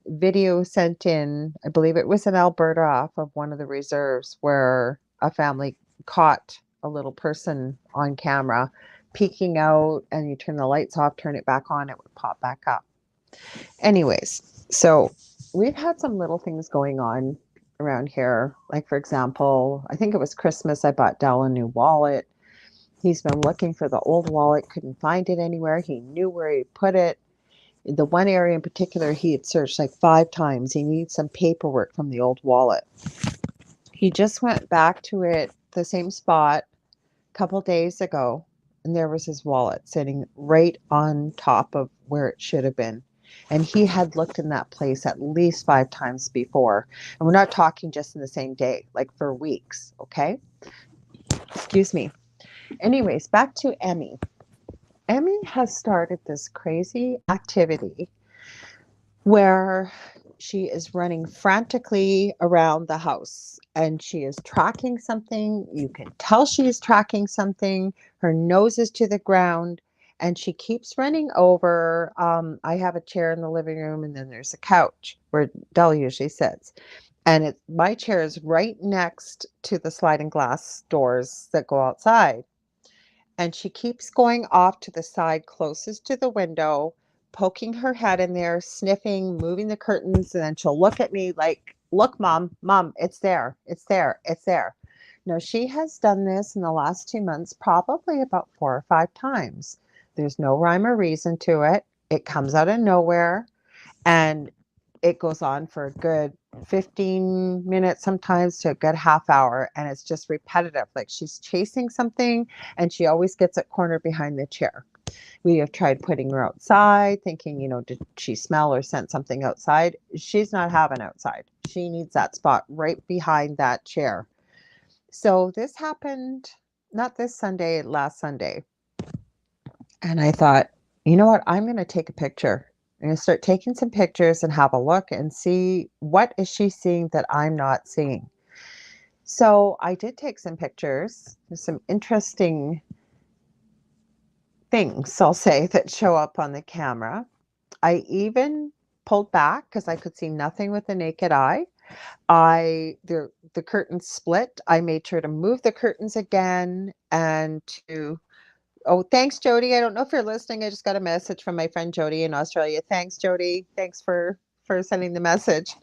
video sent in, I believe it was in Alberta off of one of the reserves, where a family caught a little person on camera peeking out, and you turn the lights off, turn it back on, it would pop back up. Anyways, so we've had some little things going on around here. Like, for example, I think it was Christmas, I bought Dell a new wallet. He's been looking for the old wallet, couldn't find it anywhere. He knew where he put it. The one area in particular he had searched like 5 times. He needs some paperwork from the old wallet. He just went back to it, the same spot, a couple days ago, and there was his wallet sitting right on top of where it should have been. And he had looked in that place at least 5 times before. And we're not talking just in the same day, like for weeks, okay? Excuse me. Anyways, back to Emmy. Emmy has started this crazy activity where she is running frantically around the house, and she is tracking something. You can tell she is tracking something. Her nose is to the ground, and she keeps running over. I have a chair in the living room, and then there's a couch where Dell usually sits. And my chair is right next to the sliding glass doors that go outside. And she keeps going off to the side closest to the window, poking her head in there, sniffing, moving the curtains, and then she'll look at me like, look, mom, it's there, it's there, it's there. Now, she has done this in the last 2 months, probably about 4 or 5 times. There's no rhyme or reason to it. It comes out of nowhere, and it goes on for a good 15 minutes, sometimes to a good half hour, and it's just repetitive. Like, she's chasing something, and she always gets it cornered behind the chair. We have tried putting her outside, thinking, did she smell or scent something outside? She's not having outside. She needs that spot right behind that chair. So this happened not this Sunday, last Sunday. And I thought, you know what? I'm going to take a picture. I'm going to start taking some pictures and have a look and see what is she seeing that I'm not seeing. So I did take some pictures. There's some interesting things, I'll say, that show up on the camera. I even pulled back because I could see nothing with the naked eye. The curtains split. I made sure to move the curtains again and to Oh, thanks, Jody. I don't know if you're listening. I just got a message from my friend Jody in Australia. Thanks, Jody. Thanks for sending the message.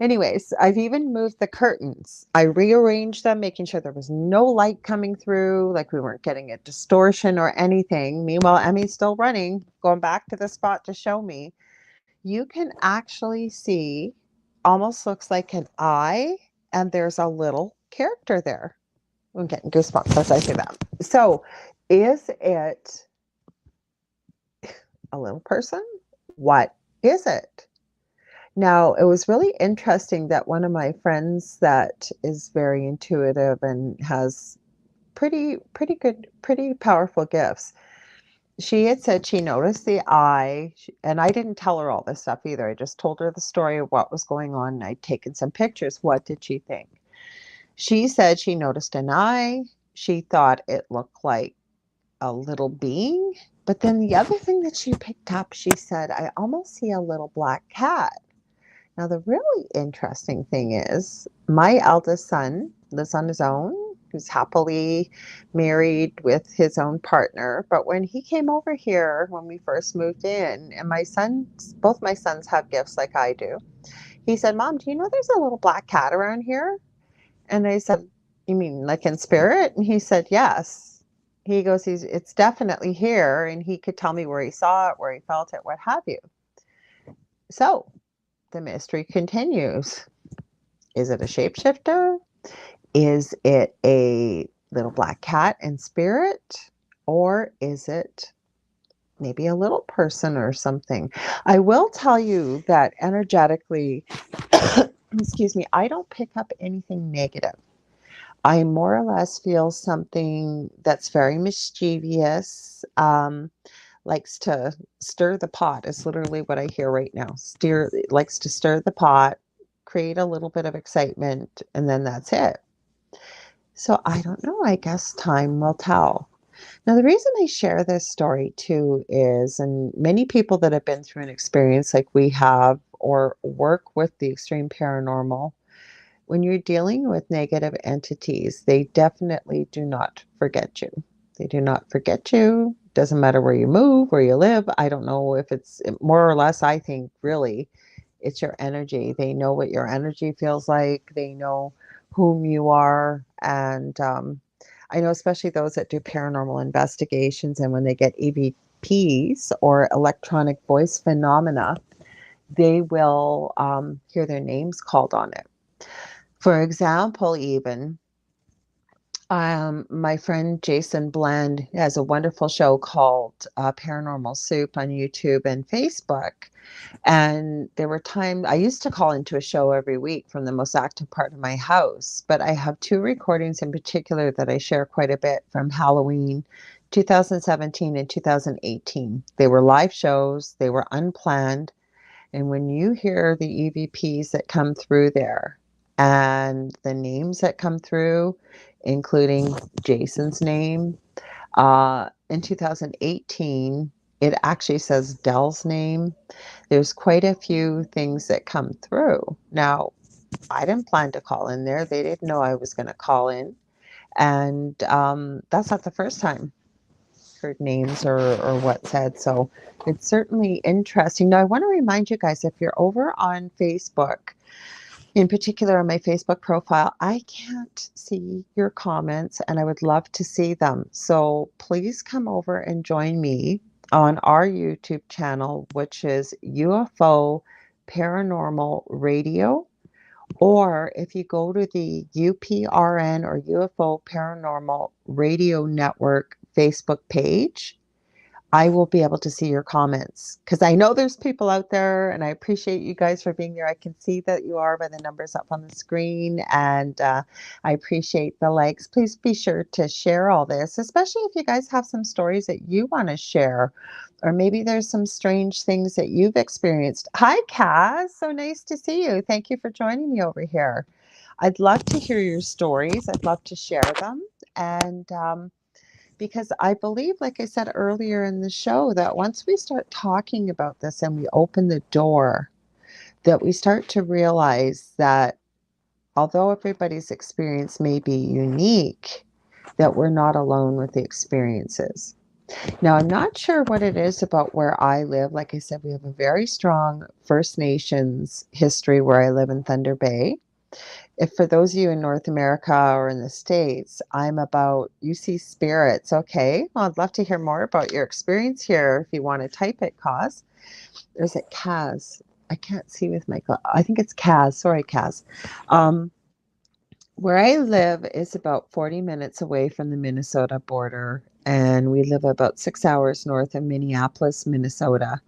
Anyways, I've even moved the curtains. I rearranged them, making sure there was no light coming through, like we weren't getting a distortion or anything. Meanwhile, Emmy's still running, going back to the spot to show me. you can actually see, almost looks like an eye, and there's a little character there. I'm getting goosebumps as I say that. So, is it a little person? What is it? Now, it was really interesting that one of my friends that is very intuitive and has pretty good, pretty powerful gifts. She had said she noticed the eye, and I didn't tell her all this stuff either. I just told her the story of what was going on, and I'd taken some pictures. What did she think? She said she noticed an eye. She thought it looked like a little being. But then the other thing that she picked up, she said, I almost see a little black cat. Now, the really interesting thing is my eldest son lives on his own. He's happily married with his own partner. But when he came over here, when we first moved in, and both my sons have gifts like I do, he said, Mom, do you know there's a little black cat around here? And I said, you mean like in spirit? And he said, yes. He goes, it's definitely here. And he could tell me where he saw it, where he felt it, what have you. So the mystery continues. Is it a shapeshifter? Is it a little black cat in spirit? Or is it maybe a little person or something? I will tell you that energetically, excuse me, I don't pick up anything negative. I more or less feel something that's very mischievous, likes to stir the pot, is literally what I hear right now. Likes to stir the pot, create a little bit of excitement, and then that's it. So I don't know. I guess time will tell. Now, the reason I share this story too is, and many people that have been through an experience like we have or work with the extreme paranormal, when you're dealing with negative entities, they definitely do not forget you. They do not forget you. Doesn't matter where you move, where you live. I don't know if it's more or less, I think really it's your energy. They know what your energy feels like. They know whom you are. And I know especially those that do paranormal investigations, and when they get EVPs or electronic voice phenomena, they will hear their names called on it. For example, even my friend Jason Blend has a wonderful show called Paranormal Soup on YouTube and Facebook. And there were times I used to call into a show every week from the most active part of my house, but I have two recordings in particular that I share quite a bit from Halloween 2017 and 2018. They were live shows, they were unplanned. And when you hear the EVPs that come through there and the names that come through, including Jason's name, in 2018, it actually says Dell's name. There's quite a few things that come through. Now, I didn't plan to call in there. They didn't know I was going to call in. And that's not the first time heard names or what said. So it's certainly interesting. Now, I want to remind you guys, if you're over on Facebook, in particular on my Facebook profile, I can't see your comments and I would love to see them. So please come over and join me on our YouTube channel, which is UFO Paranormal Radio. Or if you go to the UPRN or UFO Paranormal Radio Network Facebook page, I will be able to see your comments because I know there's people out there and I appreciate you guys for being there. I can see that you are by the numbers up on the screen, and I appreciate the likes. Please be sure to share all this, especially if you guys have some stories that you want to share, or maybe there's some strange things that you've experienced. Hi, Kaz. So nice to see you. Thank you for joining me over here. I'd love to hear your stories. I'd love to share them. And because I believe, like I said earlier in the show, that once we start talking about this and we open the door, that we start to realize that although everybody's experience may be unique, that we're not alone with the experiences. Now, I'm not sure what it is about where I live. Like I said, we have a very strong First Nations history where I live in Thunder Bay. if for those of you in North America or in the States, I'm about, you see spirits. Okay. Well, I'd love to hear more about your experience here. If you want to type it, Cause. Or is it Kaz? I can't see with my, I think it's Kaz. Sorry, Kaz. Where I live is about 40 minutes away from the Minnesota border, and we live about 6 hours north of Minneapolis, Minnesota.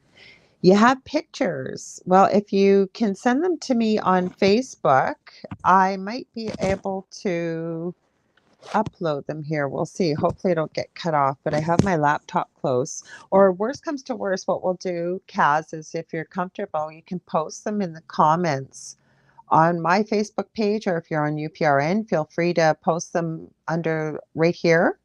You have pictures. Well, if you can send them to me on Facebook, I might be able to upload them here. We'll see. Hopefully, I don't get cut off, but I have my laptop close. Or worst comes to worst, what we'll do, Kaz, is if you're comfortable, you can post them in the comments on my Facebook page, or if you're on UPRN, feel free to post them under right here.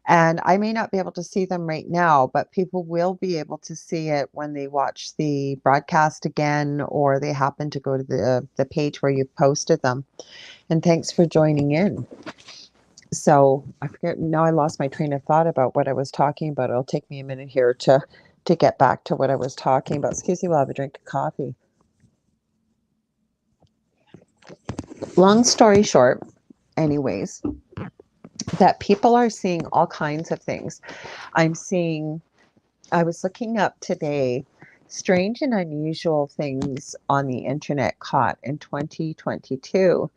And I may not be able to see them right now, but people will be able to see it when they watch the broadcast again, or they happen to go to the page where you posted them. And thanks for joining in. So I forget, now I lost my train of thought about what I was talking about. It'll take me a minute here to get back to what I was talking about. Excuse me while I have a drink of coffee. Long story short, anyways, that people are seeing all kinds of things. I was looking up today strange and unusual things on the internet caught in 2022.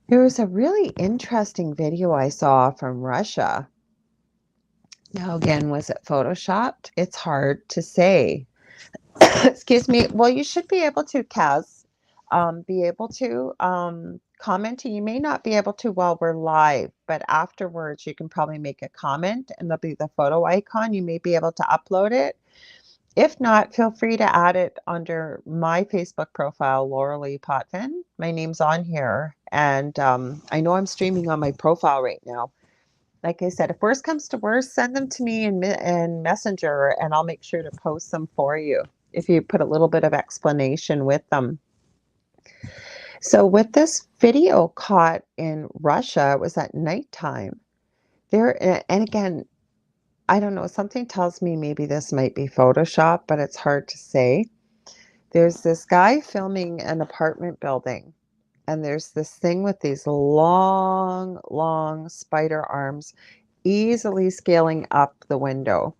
There was a really interesting video I saw from Russia. Now, again, was it photoshopped? It's hard to say. Excuse me. Well, you should be able to, Kaz, be able to comment. You may not be able to while we're live, but afterwards you can probably make a comment and there'll be the photo icon. You may be able to upload it. If not, feel free to add it under my Facebook profile, Lorilei Potvin. My name's on here, and I know I'm streaming on my profile right now. Like I said, if worst comes to worst, send them to me in Messenger, and I'll make sure to post them for you if you put a little bit of explanation with them. So with this video caught in Russia, it was at nighttime. There, and again, I don't know, something tells me maybe this might be Photoshop, but it's hard to say. There's this guy filming an apartment building, and there's this thing with these long, long spider arms easily scaling up the window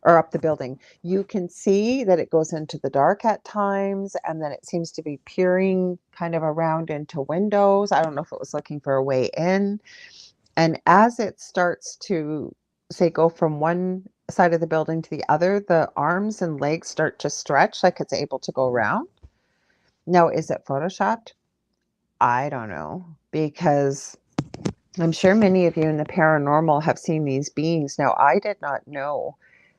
or up the building. You can see that it goes into the dark at times, and then it seems to be peering kind of around into windows. I don't know if it was looking for a way in. And as it starts to, say, go from one side of the building to the other, the arms and legs start to stretch like it's able to go around. Now, is it photoshopped? I don't know, because I'm sure many of you in the paranormal have seen these beings. Now, I did not know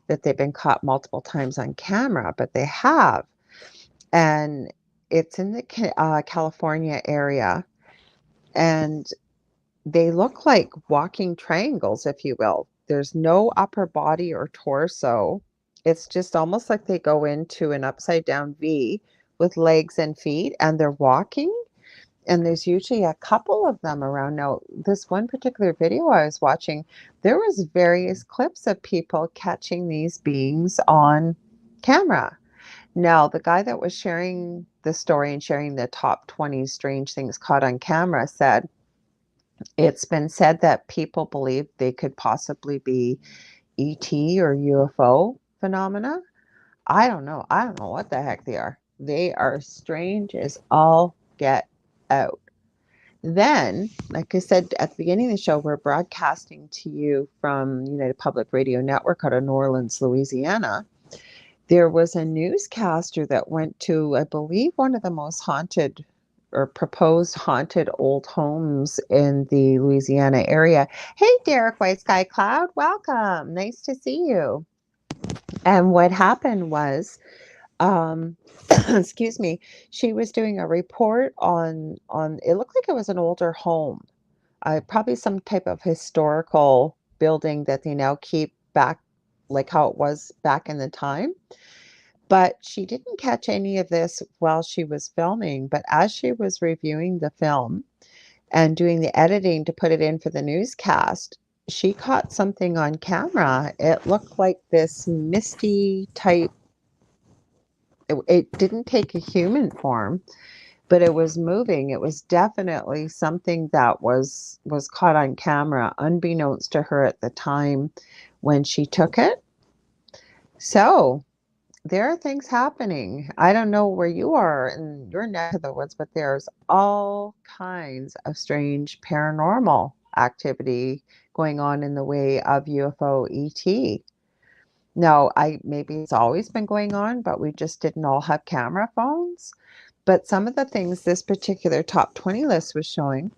that they've been caught multiple times on camera, but they have. And it's in the California area. And they look like walking triangles, if you will. There's no upper body or torso. It's just almost like they go into an upside down V with legs and feet, and they're walking. And there's usually a couple of them around. Now, this one particular video I was watching, there was various clips of people catching these beings on camera. Now, the guy that was sharing the story and sharing the top 20 strange things caught on camera said, it's been said that people believe they could possibly be ET or UFO phenomena. I don't know. I don't know what the heck they are. They are strange as all get out. Then, like I said at the beginning of the show, we're broadcasting to you from United Public Radio Network out of New Orleans, Louisiana. There was a newscaster that went to, I believe, one of the most haunted or proposed haunted old homes in the Louisiana area. Hey, Derek White Sky Cloud, welcome. Nice to see you. And what happened was, excuse me, she was doing a report on it looked like it was an older home, probably some type of historical building that they now keep back, like how it was back in the time. But she didn't catch any of this while she was filming, but as she was reviewing the film and doing the editing to put it in for the newscast, she caught something on camera. It looked like this misty type. It didn't take a human form, but it was moving. It was definitely something that was caught on camera, unbeknownst to her at the time when she took it. So there are things happening. I don't know where you are in your neck of the woods, but there's all kinds of strange paranormal activity going on in the way of UFO ET. Now, I maybe it's always been going on, but we just didn't all have camera phones. But some of the things this particular top 20 list was showing,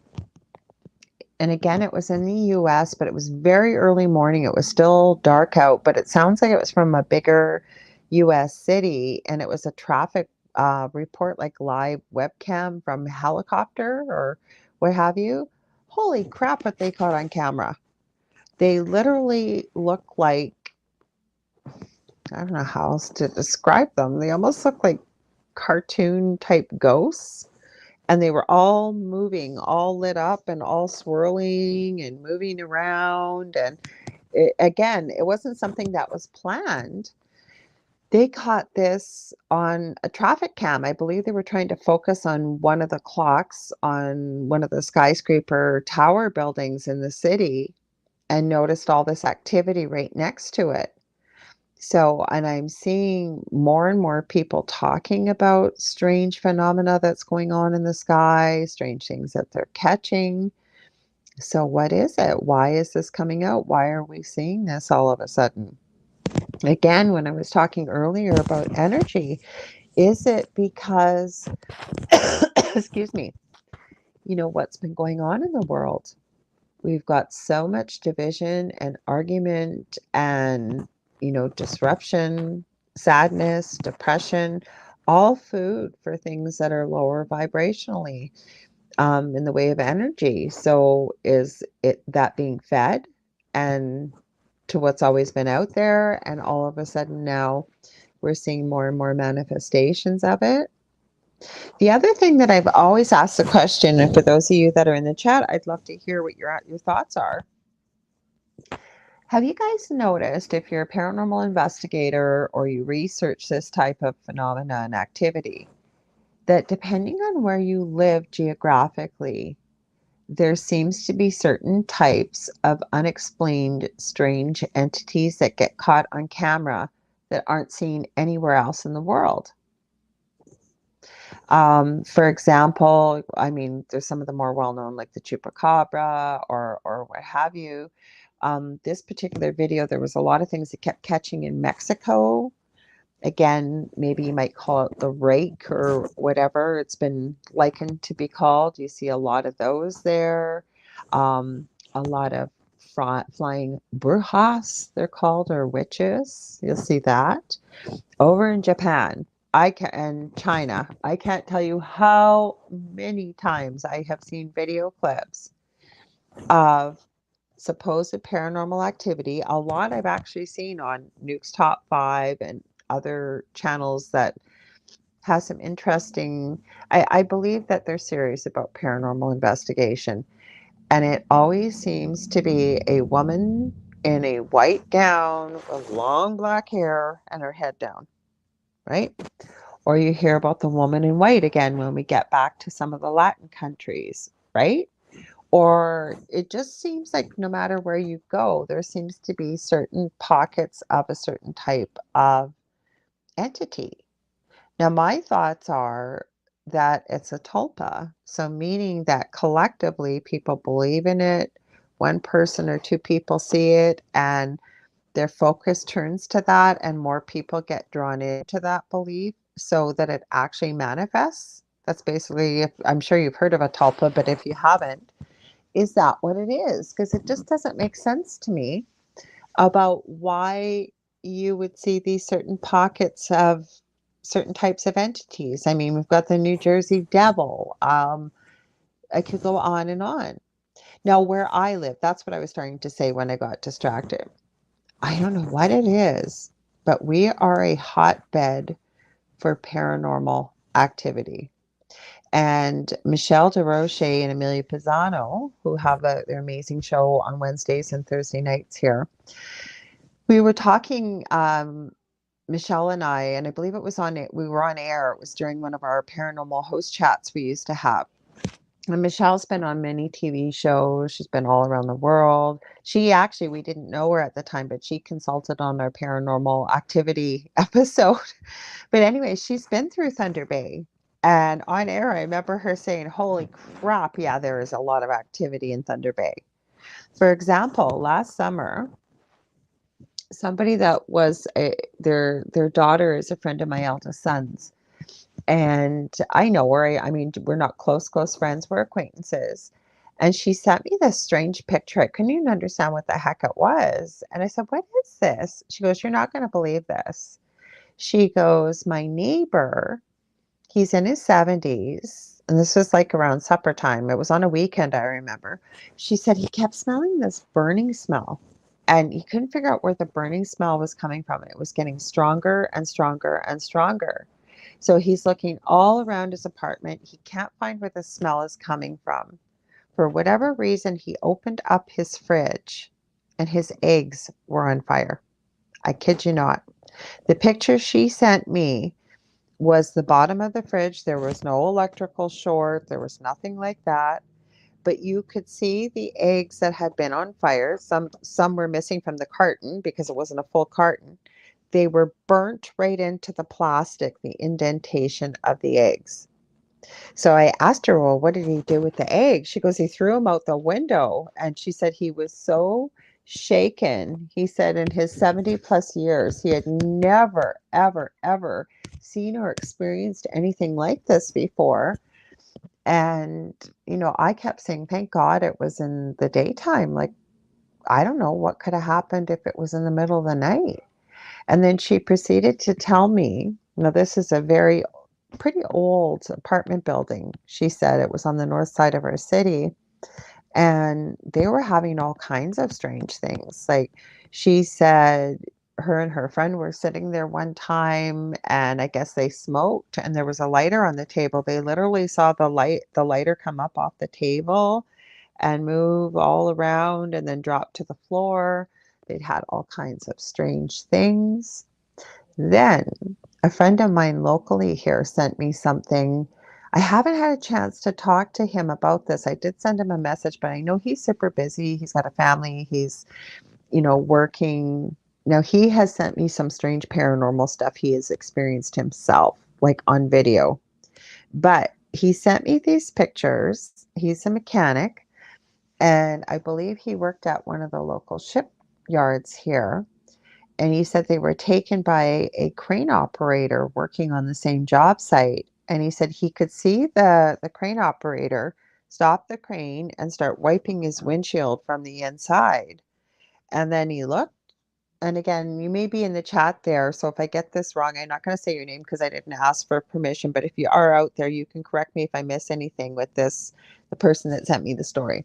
and again, it was in the US, but it was very early morning. It was still dark out, but it sounds like it was from a bigger US city, and it was a traffic report, like live webcam from a helicopter or what have you. Holy crap, what they caught on camera. They literally look like, I don't know how else to describe them. They almost look like cartoon type ghosts. And they were all moving, all lit up and all swirling and moving around. And again, it wasn't something that was planned. They caught this on a traffic cam. I believe they were trying to focus on one of the clocks on one of the skyscraper tower buildings in the city and noticed all this activity right next to it. So, and I'm seeing more and more people talking about strange phenomena that's going on in the sky, strange things that they're catching. So, what is it? Why is this coming out? Why are we seeing this all of a sudden? Again, when I was talking earlier about energy, is it because, excuse me, what's been going on in the world? We've got so much division and argument and, disruption, sadness, depression, all food for things that are lower vibrationally in the way of energy. So is it that being fed and to what's always been out there? And all of a sudden now we're seeing more and more manifestations of it. The other thing that I've always asked the question, and for those of you that are in the chat, I'd love to hear what your thoughts are. Have you guys noticed, if you're a paranormal investigator or you research this type of phenomena and activity, that depending on where you live geographically, there seems to be certain types of unexplained strange entities that get caught on camera that aren't seen anywhere else in the world? For example, I mean, there's some of the more well-known, like the chupacabra or what have you. This particular video, there was a lot of things it kept catching in Mexico. Again, maybe you might call it the rake or whatever it's been likened to be called. You see a lot of those there. A lot of flying brujas, they're called, or witches. You'll see that. Over in Japan, and China, I can't tell you how many times I have seen video clips of supposed paranormal activity. A lot I've actually seen on Nuke's Top 5 and other channels that has some interesting, I believe that they're serious about paranormal investigation. And it always seems to be a woman in a white gown with long black hair and her head down, right? Or you hear about the woman in white again when we get back to some of the Latin countries, right? Or it just seems like no matter where you go, there seems to be certain pockets of a certain type of entity. Now, my thoughts are that it's a tulpa. So, meaning that collectively people believe in it, one person or two people see it, and their focus turns to that, and more people get drawn into that belief so that it actually manifests. That's basically, if, I'm sure you've heard of a tulpa, but if you haven't, is that what it is? Because it just doesn't make sense to me about why you would see these certain pockets of certain types of entities. I mean, we've got the New Jersey Devil. I could go on and on. Now, where I live, that's what I was trying to say when I got distracted. I don't know what it is, but we are a hotbed for paranormal activity. And Michelle DeRoche and Amelia Pisano, who have their amazing show on Wednesdays and Thursday nights here, we were talking Michelle and I believe it was on it, we were on air. It was during one of our paranormal host chats we used to have. And Michelle's been on many TV shows. She's been all around the world. She actually, we didn't know her at the time, but she consulted on our paranormal activity episode. But anyway, she's been through Thunder Bay. And on air, I remember her saying, "Holy crap, yeah, there is a lot of activity in Thunder Bay." For example, last summer, somebody that was their daughter is a friend of my eldest son's, and I know her. I mean, we're not close friends. We're acquaintances. And she sent me this strange picture. I couldn't even understand what the heck it was. And I said, "What is this?" She goes, "You're not going to believe this." She goes, "My neighbor, he's in his 70s. And this was like around supper time. It was on a weekend, I remember. She said he kept smelling this burning smell. And he couldn't figure out where the burning smell was coming from. It was getting stronger and stronger and stronger. So he's looking all around his apartment. He can't find where the smell is coming from. For whatever reason, he opened up his fridge and his eggs were on fire. I kid you not. The picture she sent me was the bottom of the fridge. There was no electrical short. There was nothing like that. But you could see the eggs that had been on fire. Some were missing from the carton because it wasn't a full carton. They were burnt right into the plastic, the indentation of the eggs. So I asked her, "Well, what did he do with the eggs?" She goes, "He threw them out the window." And she said he was so shaken. He said in his 70 plus years, he had never, ever, ever seen or experienced anything like this before. And, I kept saying, "Thank God it was in the daytime." Like, I don't know what could have happened if it was in the middle of the night. And then she proceeded to tell me, now this is a very pretty old apartment building. She said it was on the north side of our city, and they were having all kinds of strange things. Like, she said her and her friend were sitting there one time, and I guess they smoked, and there was a lighter on the table. They literally saw the lighter come up off the table and move all around and then drop to the floor. They'd had all kinds of strange things. Then a friend of mine locally here sent me something. I haven't had a chance to talk to him about this. I did send him a message, but I know he's super busy. He's got a family. He's, working. Now, he has sent me some strange paranormal stuff he has experienced himself, like on video. But he sent me these pictures. He's a mechanic, and I believe he worked at one of the local shipyards here. And he said they were taken by a crane operator working on the same job site. And he said he could see the crane operator stop the crane and start wiping his windshield from the inside. And then he looked. And again, you may be in the chat there. So if I get this wrong, I'm not going to say your name because I didn't ask for permission. But if you are out there, you can correct me if I miss anything with this, the person that sent me the story.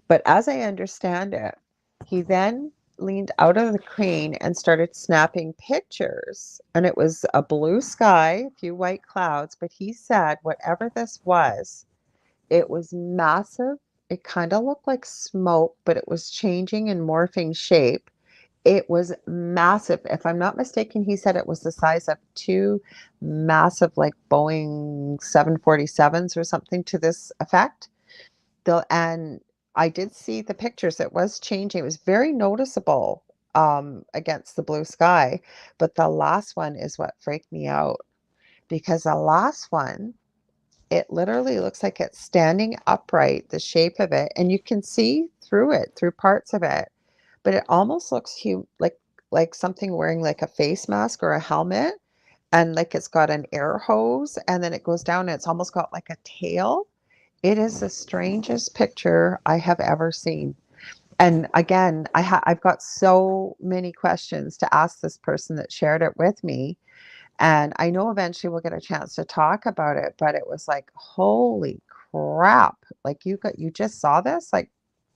But as I understand it, he then leaned out of the crane and started snapping pictures. And it was a blue sky, a few white clouds. But he said, whatever this was, it was massive. It kind of looked like smoke, but it was changing and morphing shape. It was massive. If I'm not mistaken, he said it was the size of two massive, like Boeing 747s or something to this effect. And I did see the pictures. It was changing. It was very noticeable against the blue sky. But the last one is what freaked me out, because the last one, it literally looks like it's standing upright, the shape of it, and you can see through it, through parts of it. But it almost looks like something wearing like a face mask or a helmet, and like it's got an air hose, and then it goes down and it's almost got like a tail. It is the strangest picture I have ever seen. And again, I've got so many questions to ask this person that shared it with me. And I know eventually we'll get a chance to talk about it, but it was like, holy crap. Like, you just saw this, like,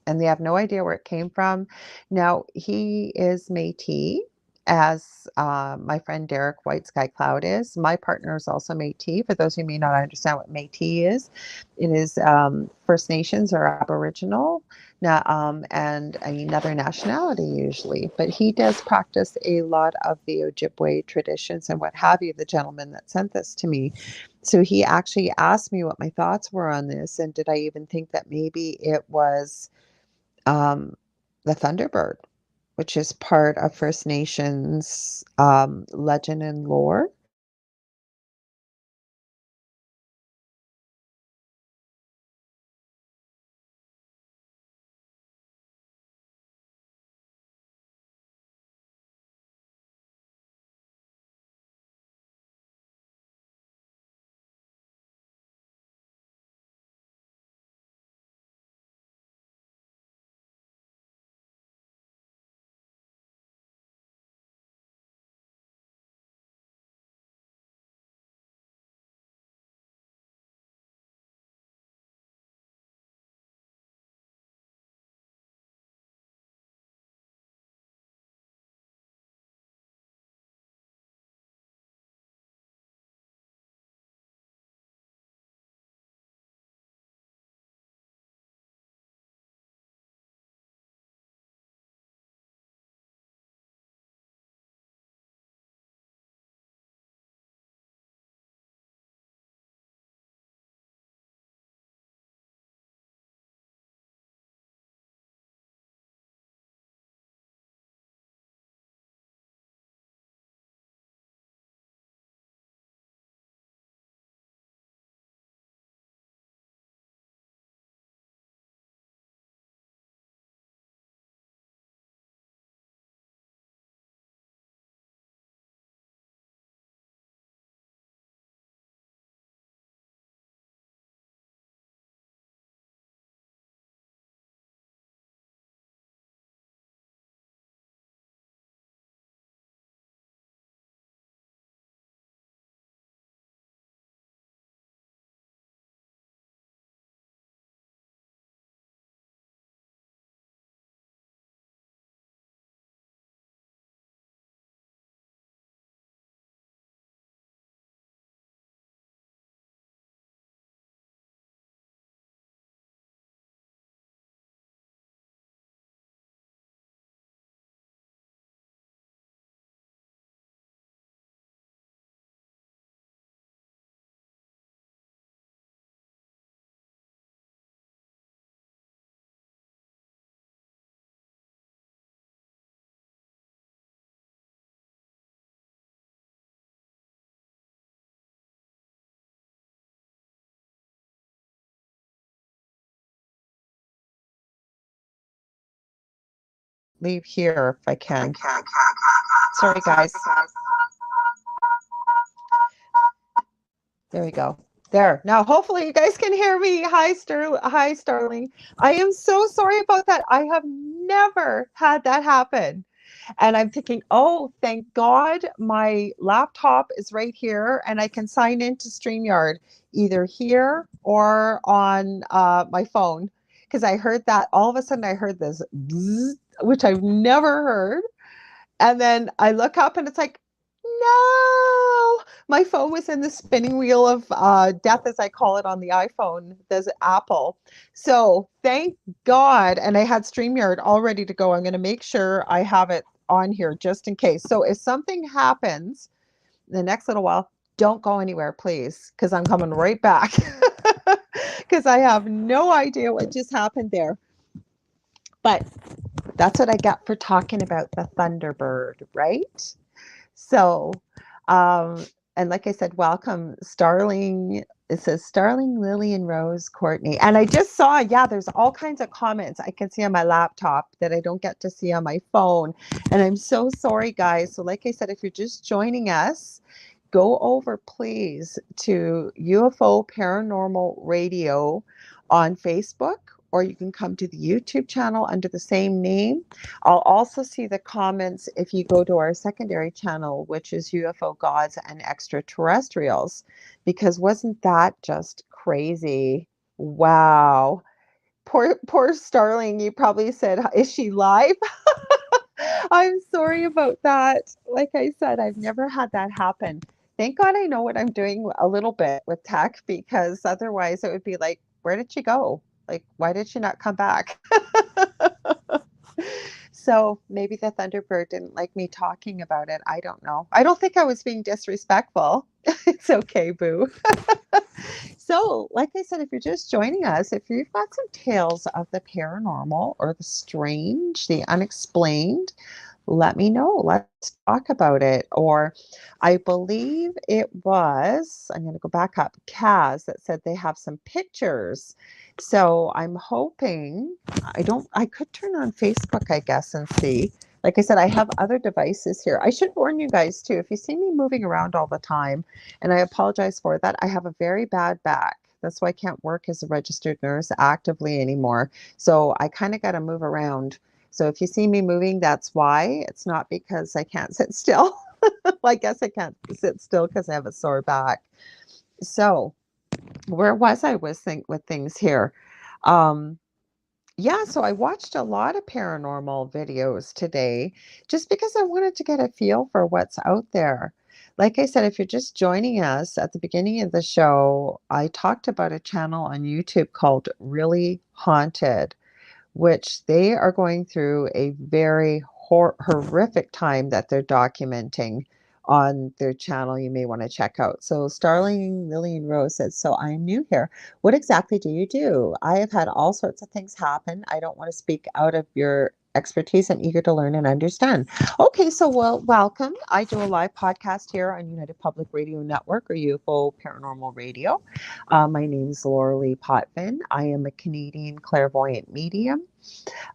and they have no idea where it came from. Now, he is Métis, as my friend Derek White Sky Cloud is. My partner is also Métis. For those who may not understand what Métis is, it is First Nations or Aboriginal, and another nationality usually. But he does practice a lot of the Ojibwe traditions and what have you, the gentleman that sent this to me. So he actually asked me what my thoughts were on this, and did I even think that maybe it was um, the Thunderbird, which is part of First Nations legend and lore. Leave here if I can. Sorry, guys. There we go. There. Now, hopefully, you guys can hear me. Hi, Hi, Starling. I am so sorry about that. I have never had that happen. And I'm thinking, oh, thank God my laptop is right here and I can sign into StreamYard either here or on my phone. Because I heard that all of a sudden I heard this, bzzz, which I've never heard. And then I look up and it's like, no, my phone was in the spinning wheel of death, as I call it on the iPhone. There's Apple. So thank God. And I had StreamYard all ready to go. I'm going to make sure I have it on here just in case. So if something happens in the next little while, don't go anywhere, please, because I'm coming right back. Because I have no idea what just happened there. But that's what I got for talking about the Thunderbird, right? So, um, and like I said, welcome, Starling. It says Starling, Lily, and Rose, Courtney. And I just saw, yeah, there's all kinds of comments I can see on my laptop that I don't get to see on my phone. And I'm so sorry, guys. So, like I said, if you're just joining us, go over, please, to UFO Paranormal Radio on Facebook, or you can come to the YouTube channel under the same name. I'll also see the comments if you go to our secondary channel, which is UFO Gods and Extraterrestrials, because wasn't that just crazy? Wow. Poor Starling, you probably said, is she live? I'm sorry about that. Like I said, I've never had that happen. Thank God I know what I'm doing a little bit with tech because otherwise it would be like, where did she go? Like, why did she not come back? So maybe the Thunderbird didn't like me talking about it. I don't know. I don't think I was being disrespectful. It's okay, boo. So, like I said, if you're just joining us, if you've got some tales of the paranormal or the strange, the unexplained, let me know. Let's talk about it. Or I believe it was, I'm going to go back up, Kaz that said they have some pictures. So I'm hoping, I could turn on Facebook, I guess, and see. Like I said, I have other devices here. I should warn you guys too, if you see me moving around all the time, and I apologize for that, I have a very bad back. That's why I can't work as a registered nurse actively anymore. So I kind of got to move around. So if you see me moving, that's why. It's not because I can't sit still. Well, I guess I can't sit still because I have a sore back. So where was I with things here? Um, yeah, so I watched a lot of paranormal videos today just because I wanted to get a feel for what's out there. Like I said, if you're just joining us at the beginning of the show, I talked about a channel on YouTube called Really Haunted, which they are going through a very horrific time that they're documenting on their channel. You may want to check out. So Starling Lillian Rose says, so I'm new here. What exactly do you do? I have had all sorts of things happen. I don't want to speak out of your expertise. I'm eager to learn and understand. Okay, so well, welcome. I do a live podcast here on United Public Radio Network or UFO Paranormal Radio. My name is Lorilei Potvin. I am a Canadian clairvoyant medium.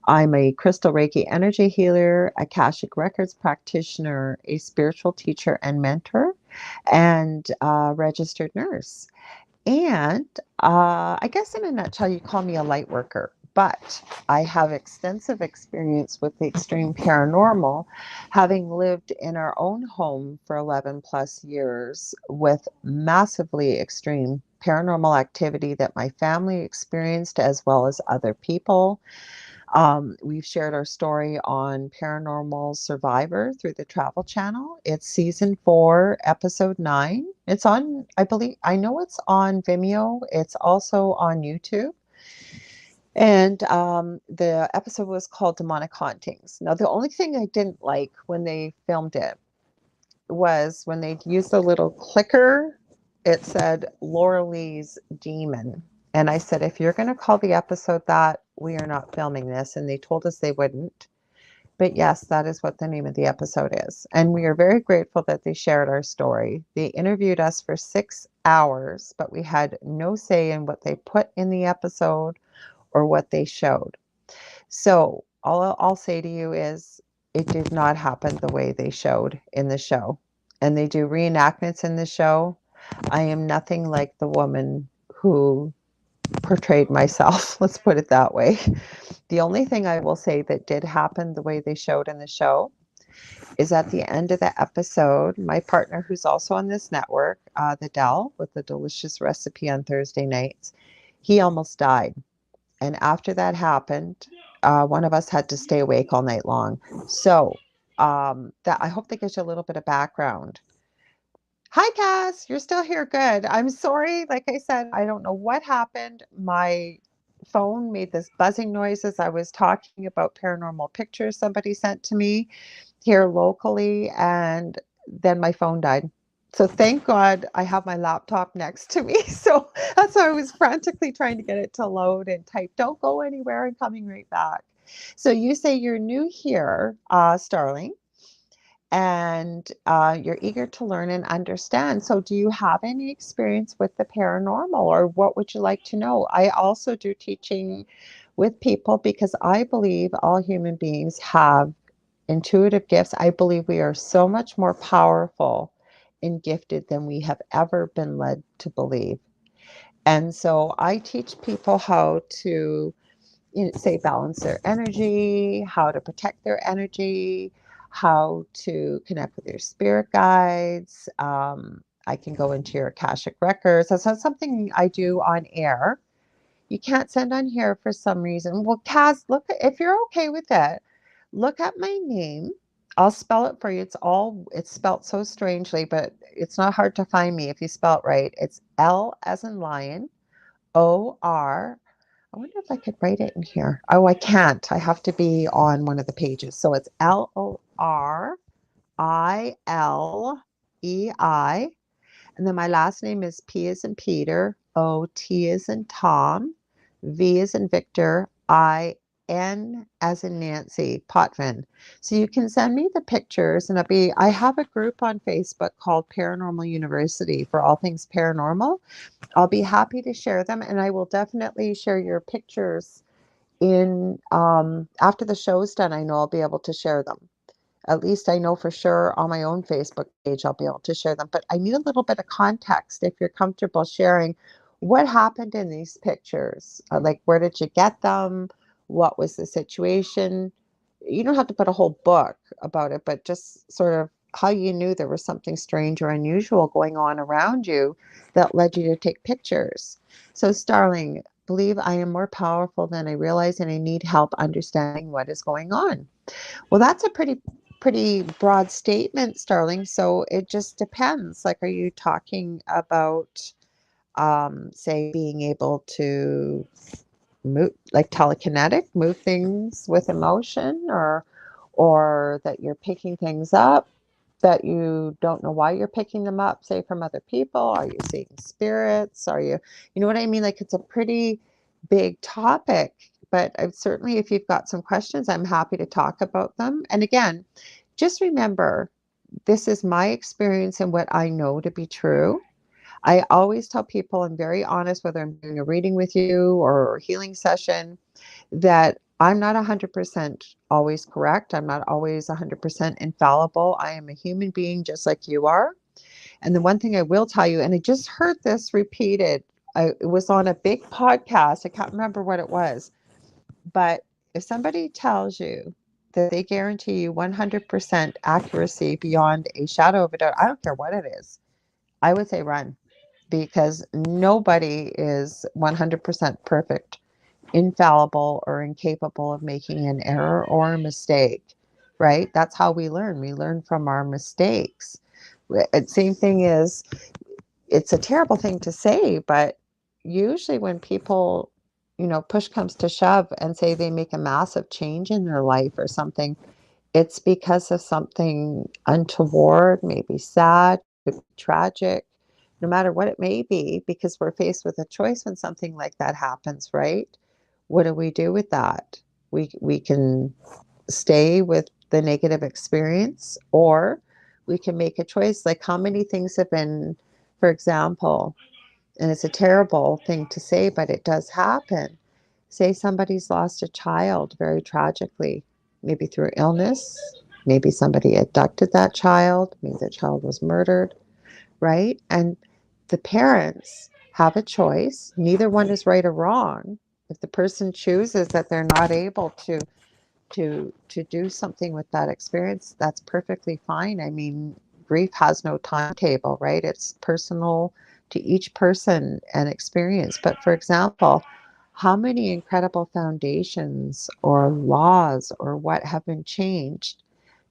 I'm a crystal Reiki energy healer, Akashic Records practitioner, a spiritual teacher and mentor, and a registered nurse. And I guess in a nutshell, you call me a light worker. But I have extensive experience with the extreme paranormal, having lived in our own home for 11 plus years with massively extreme paranormal activity that my family experienced as well as other people. We've shared our story on Paranormal Survivor through the Travel Channel. It's season 4, episode 9. It's on, I believe, I know it's on Vimeo. It's also on YouTube. And the episode was called Demonic Hauntings. Now, the only thing I didn't like when they filmed it was when they used the little clicker, it said Lorilai's Demon. And I said, if you're going to call the episode that, we are not filming this. And they told us they wouldn't. But yes, that is what the name of the episode is. And we are very grateful that they shared our story. They interviewed us for 6 hours, but we had no say in what they put in the episode or what they showed. So all I'll say to you is it did not happen the way they showed in the show. And they do reenactments in the show. I am nothing like the woman who portrayed myself. Let's put it that way. The only thing I will say that did happen the way they showed in the show is at the end of the episode, my partner, who's also on this network, the Dell, with the delicious recipe on Thursday nights, he almost died. And after that happened, one of us had to stay awake all night long. So that I hope that gives you a little bit of background. Hi, Cass. You're still here. Good. I'm sorry. Like I said, I don't know what happened. My phone made this buzzing noise as I was talking about paranormal pictures somebody sent to me here locally, and then my phone died. So thank God I have my laptop next to me. So that's why I was frantically trying to get it to load and type, don't go anywhere, and coming right back. So you say you're new here, Starling, and you're eager to learn and understand. So do you have any experience with the paranormal, or what would you like to know? I also do teaching with people because I believe all human beings have intuitive gifts. I believe we are so much more powerful and gifted than we have ever been led to believe. And so I teach people how to, say, balance their energy, how to protect their energy, how to connect with your spirit guides. I can go into your Akashic records. That's not something I do on air. You can't send on here for some reason. Well, Kaz, look, if you're okay with it, look up my name. I'll spell it for you. It's spelled so strangely, but it's not hard to find me if you spell it right. It's L as in lion, O-R. I wonder if I could write it in here. Oh, I can't. I have to be on one of the pages. So it's Lorilei. And then my last name is P as in Peter, O, T as in Tom, V as in Victor, I, N as in Nancy, Potvin. So you can send me the pictures, and I have a group on Facebook called Paranormal University for all things paranormal. I'll be happy to share them, and I will definitely share your pictures in after the show's done. I know I'll be able to share them. At least I know for sure on my own Facebook page I'll be able to share them. But I need a little bit of context if you're comfortable sharing what happened in these pictures. Like, where did you get them? What was the situation? You don't have to put a whole book about it, but just sort of how you knew there was something strange or unusual going on around you that led you to take pictures. So, Starling, believe I am more powerful than I realize, and I need help understanding what is going on. Well, that's a pretty broad statement, Starling. So it just depends. Like, are you talking about, say, being able to move, like telekinetic, move things with emotion, or that you're picking things up that you don't know why you're picking them up, say from other people? Are you seeing spirits? You know what I mean? Like, it's a pretty big topic, but I've certainly, if you've got some questions, I'm happy to talk about them. And again, just remember, this is my experience and what I know to be true. I always tell people, I'm very honest, whether I'm doing a reading with you or a healing session, that I'm not 100% always correct. I'm not always 100% infallible. I am a human being just like you are. And the one thing I will tell you, and I just heard this repeated, it was on a big podcast. I can't remember what it was, but if somebody tells you that they guarantee you 100% accuracy beyond a shadow of a doubt, I don't care what it is, I would say run, because nobody is 100% perfect, infallible, or incapable of making an error or a mistake, right? That's how we learn. We learn from our mistakes. Same thing is, it's a terrible thing to say, but usually when people, push comes to shove and say they make a massive change in their life or something, it's because of something untoward, maybe sad, could be tragic, no matter what it may be, because we're faced with a choice when something like that happens, right? What do we do with that? We can stay with the negative experience, or we can make a choice. Like, how many things have been, for example, and it's a terrible thing to say, but it does happen. Say somebody's lost a child very tragically, maybe through illness, maybe somebody abducted that child, maybe the child was murdered, right? And the parents have a choice. Neither one is right or wrong. If the person chooses that they're not able to do something with that experience, that's perfectly fine. I mean, grief has no timetable, right? It's personal to each person and experience. But for example, how many incredible foundations or laws or what have been changed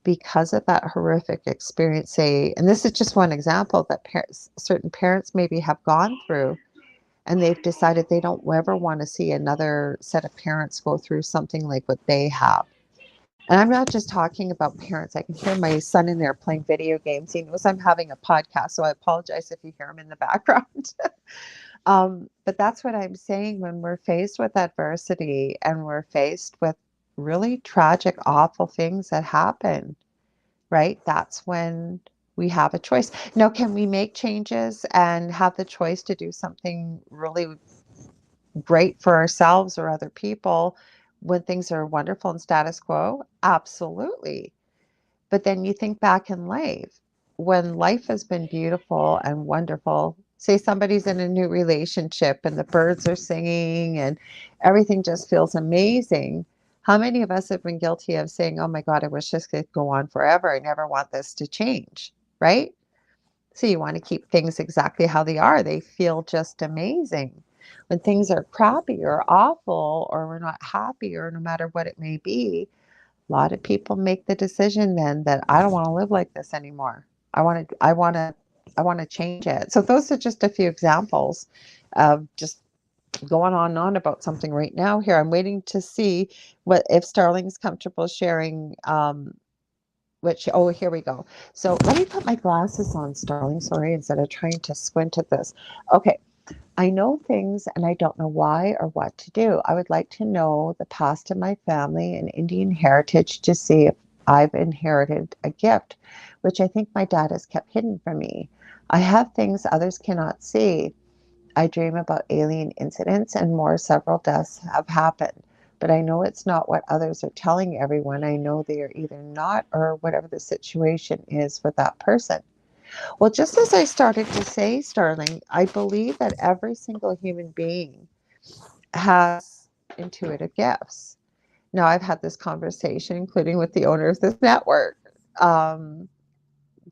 because of that horrific experience? Say, and this is just one example that certain parents maybe have gone through, and they've decided they don't ever want to see another set of parents go through something like what they have. And I'm not just talking about parents. I can hear my son in there playing video games. He knows I'm having a podcast, so I apologize if you hear him in the background. But that's what I'm saying. When we're faced with adversity and we're faced with really tragic, awful things that happen, right? That's when we have a choice. Now, can we make changes and have the choice to do something really great for ourselves or other people when things are wonderful and status quo? Absolutely. But then you think back in life, when life has been beautiful and wonderful, say somebody's in a new relationship and the birds are singing and everything just feels amazing. How many of us have been guilty of saying, oh my God, I wish this could go on forever. I never want this to change, right? So you want to keep things exactly how they are. They feel just amazing. When things are crappy or awful, or we're not happy, or no matter what it may be, A lot of people make the decision then that I don't want to live like this anymore. I want to change it. So those are just a few examples of just going on and on about something right now here. I'm waiting to see what if Starling's comfortable sharing which oh here we go. So let me put my glasses on, Starling, sorry, instead of trying to squint at this. Okay. I know things and I don't know why or what to do. I would like to know the past of my family and Indian heritage to see if I've inherited a gift, which I think my dad has kept hidden from me. I have things others cannot see. I dream about alien incidents and more. Several deaths have happened, but I know it's not what others are telling everyone. I know they are either not or whatever the situation is with that person. Well, just as I started to say, Starling, I believe that every single human being has intuitive gifts. Now, I've had this conversation, including with the owner of this network, um,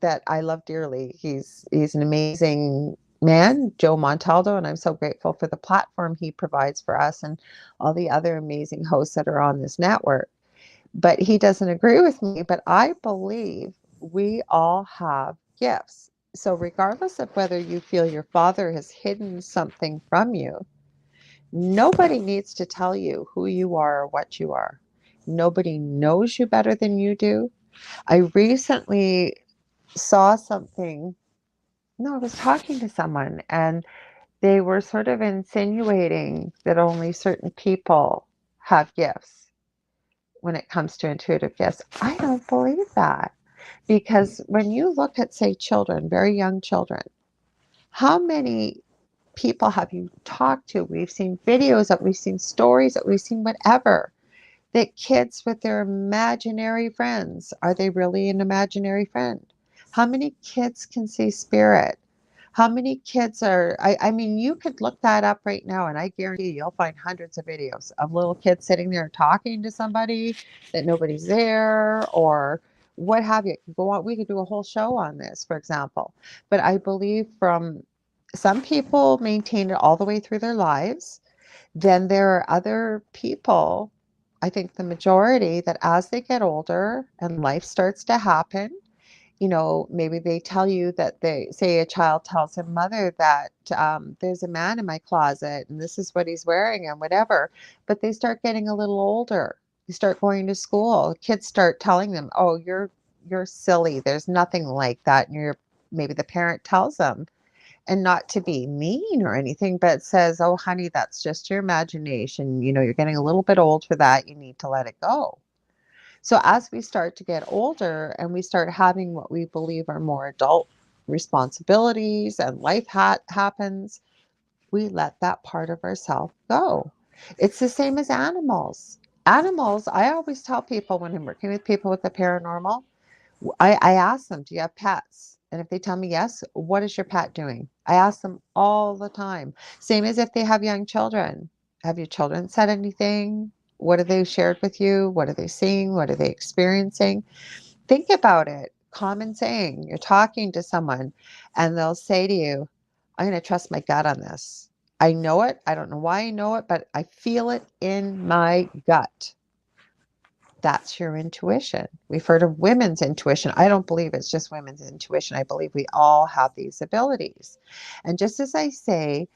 that I love dearly. He's an amazing man, Joe Montaldo, and I'm so grateful for the platform he provides for us and all the other amazing hosts that are on this network. But he doesn't agree with me. But I believe we all have gifts. So, regardless of whether you feel your father has hidden something from you, nobody needs to tell you who you are or what you are. Nobody knows you better than you do. I recently saw something. No, I was talking to someone and they were sort of insinuating that only certain people have gifts when it comes to intuitive gifts. I don't believe that. Because when you look at, say, children, very young children, how many people have you talked to? We've seen videos that we've seen stories that we've seen whatever. That kids with their imaginary friends, are they really an imaginary friend? How many kids can see spirit? How many kids are, I mean, you could look that up right now, and I guarantee you'll find hundreds of videos of little kids sitting there talking to somebody that nobody's there or what have you. Go on, we could do a whole show on this, for example. But I believe from some people maintain it all the way through their lives. Then there are other people, I think the majority, that as they get older and life starts to happen, maybe they tell you that they say a child tells their mother that there's a man in my closet and this is what he's wearing and whatever, but they start getting a little older. They start going to school. Kids start telling them, "Oh, you're silly. There's nothing like that." And maybe the parent tells them, and not to be mean or anything, but says, "Oh, honey, that's just your imagination. You're getting a little bit old for that. You need to let it go." So as we start to get older and we start having what we believe are more adult responsibilities and life happens, we let that part of ourselves go. It's the same as animals. Animals, I always tell people when I'm working with people with the paranormal, I ask them, do you have pets? And if they tell me yes, what is your pet doing? I ask them all the time. Same as if they have young children. Have your children said anything? What have they shared with you? What are they seeing? What are they experiencing? Think about it. Common saying, you're talking to someone and they'll say to you, I'm going to trust my gut on this. I know it. I don't know why I know it, but I feel it in my gut. That's your intuition. We've heard of women's intuition. I don't believe it's just women's intuition. I believe we all have these abilities. And just as I say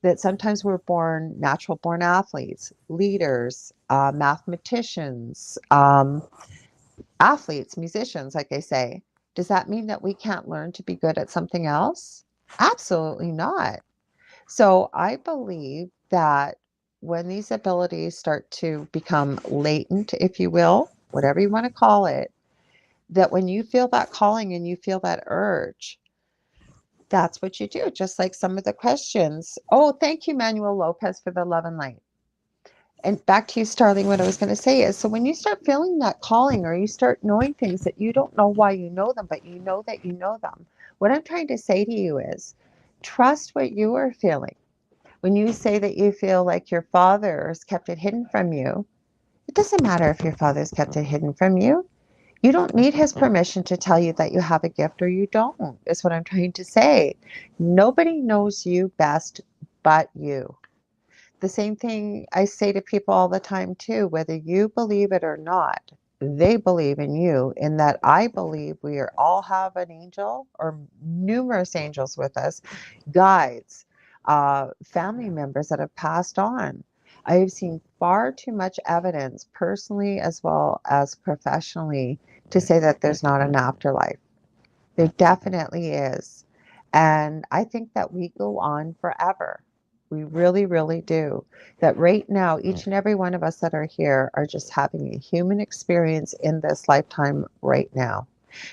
that sometimes we're born natural born athletes, leaders, mathematicians, athletes, musicians, like I say, does that mean that we can't learn to be good at something else? Absolutely not. So I believe that when these abilities start to become latent, if you will, whatever you want to call it, that when you feel that calling and you feel that urge, that's what you do. Just like some of the questions. Oh, thank you, Manuel Lopez, for the love and light. And back to you, Starling, what I was going to say is, so when you start feeling that calling or you start knowing things that you don't know why you know them, but you know that you know them, what I'm trying to say to you is trust what you are feeling. When you say that you feel like your father has kept it hidden from you, it doesn't matter if your father's kept it hidden from you. You don't need his permission to tell you that you have a gift or you don't, is what I'm trying to say. Nobody knows you best but you. The same thing I say to people all the time, too, whether you believe it or not. they believe in you, in that I believe we are all have an angel or numerous angels with us, guides, family members that have passed on. I have seen far too much evidence, personally as well as professionally, to say that there's not an afterlife. There definitely is. And I think that we go on forever. We really, really do. That right now, each and every one of us that are here are just having a human experience in this lifetime right now.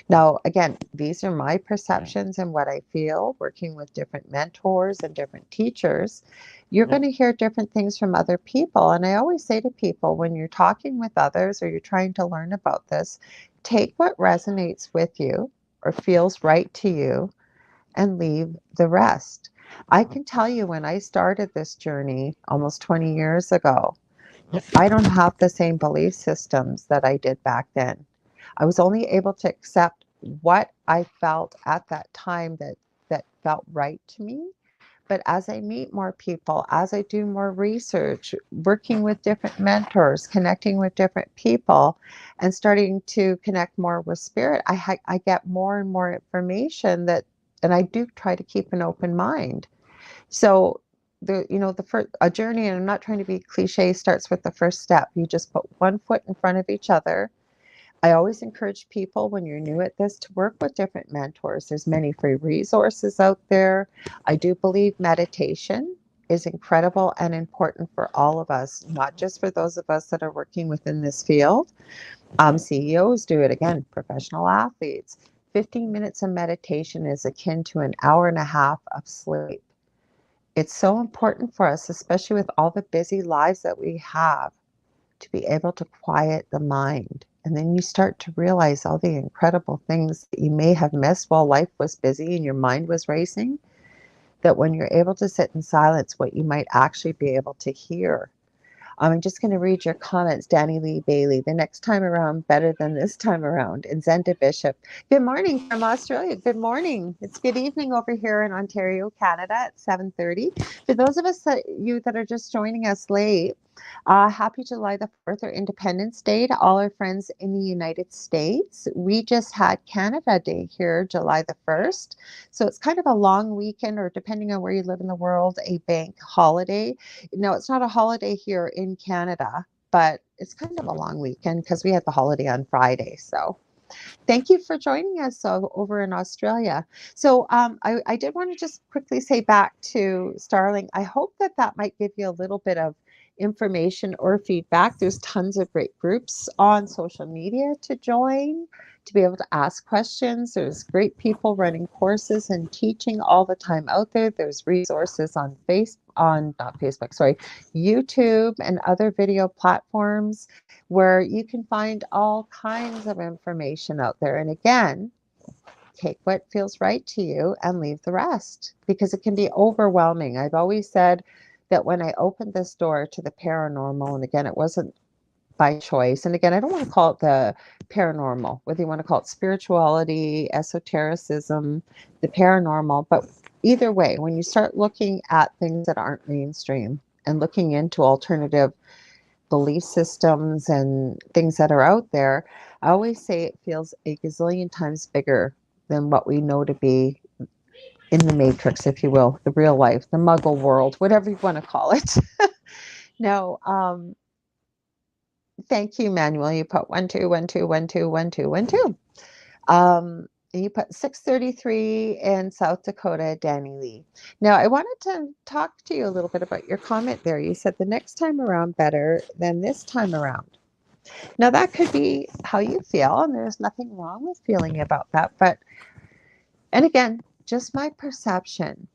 Now, again, these are my perceptions and what I feel working with different mentors and different teachers. You're going to hear different things from other people. And I always say to people, when you're talking with others or you're trying to learn about this, take what resonates with you or feels right to you and leave the rest. I can tell you, when I started this journey almost 20 years ago, I don't have the same belief systems that I did back then. I was only able to accept what I felt at that time that felt right to me. But as I meet more people, as I do more research, working with different mentors, connecting with different people, and starting to connect more with spirit, I get more and more information that, and I do try to keep an open mind. So the first a journey, and I'm not trying to be cliche, starts with the first step. You just put one foot in front of each other. I always encourage people, when you're new at this, to work with different mentors. There's many free resources out there. I do believe meditation is incredible and important for all of us, not just for those of us that are working within this field. CEOs do it, again, professional athletes. 15 minutes of meditation is akin to an hour and a half of sleep. It's so important for us, especially with all the busy lives that we have, to be able to quiet the mind. And then you start to realize all the incredible things that you may have missed while life was busy and your mind was racing. That when you're able to sit in silence, what you might actually be able to hear. I'm just going to read your comments, Danny Lee Bailey. The next time around, better than this time around. And Zenda Bishop. Good morning from Australia. Good morning. It's good evening over here in Ontario, Canada at 7:30. For those of us that are just joining us late, happy July the 4th, or Independence Day, to all our friends in the United States. We just had Canada Day here, July the 1st. So it's kind of a long weekend, or depending on where you live in the world, a bank holiday. No, it's not a holiday here in Canada, but it's kind of a long weekend because we had the holiday on Friday. So thank you for joining us over in Australia. So I did want to just quickly say back to Starling, I hope that might give you a little bit of information or feedback. There's tons of great groups on social media to join, to be able to ask questions. There's great people running courses and teaching all the time out there. There's resources on YouTube and other video platforms where you can find all kinds of information out there. And again, take what feels right to you and leave the rest, because it can be overwhelming. I've always said that when I opened this door to the paranormal, and again, it wasn't by choice. And again, I don't want to call it the paranormal, whether you want to call it spirituality, esotericism, the paranormal, but either way, when you start looking at things that aren't mainstream and looking into alternative belief systems and things that are out there, I always say it feels a gazillion times bigger than what we know to be in the matrix, if you will, the real life, the muggle world, whatever you want to call it. Now, thank you, Manuel. You put 1212121212. And you put 633 in South Dakota, Danny Lee. Now, I wanted to talk to you a little bit about your comment there. You said the next time around better than this time around. Now, that could be how you feel, and there's nothing wrong with feeling about that. But, and again, just my perception.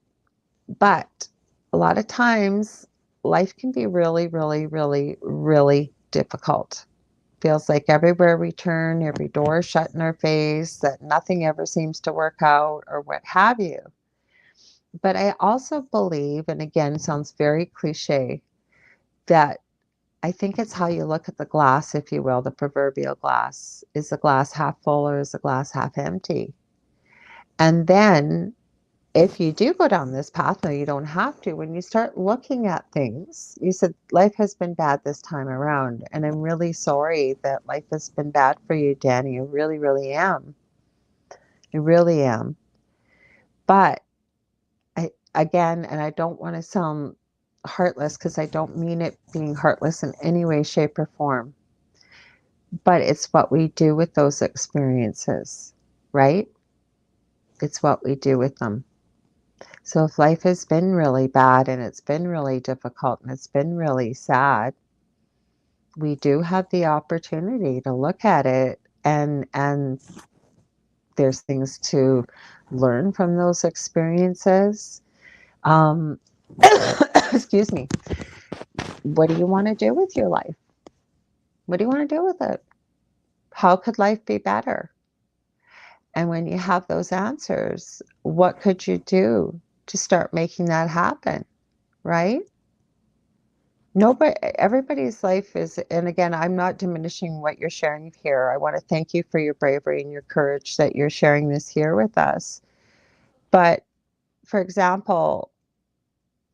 But a lot of times, life can be really, really, really, really difficult. Feels like everywhere we turn, every door is shut in our face, that nothing ever seems to work out, or what have you. But I also believe, and again, sounds very cliche, that I think it's how you look at the glass, if you will, the proverbial glass. Is the glass half full or is the glass half empty? And then if you do go down this path, no, you don't have to. When you start looking at things, you said life has been bad this time around. And I'm really sorry that life has been bad for you, Danny. I really, really am. I really am. But again, and I don't want to sound heartless because I don't mean it being heartless in any way, shape, or form. But it's what we do with those experiences, right? It's what we do with them. So if life has been really bad and it's been really difficult and it's been really sad, we do have the opportunity to look at it, and there's things to learn from those experiences. Um, excuse me. What do you want to do with your life? What do you want to do with it? How could life be better? And when you have those answers, what could you do to start making that happen? Right? Nobody, everybody's life is, and again, I'm not diminishing what you're sharing here. I want to thank you for your bravery and your courage that you're sharing this here with us. But for example,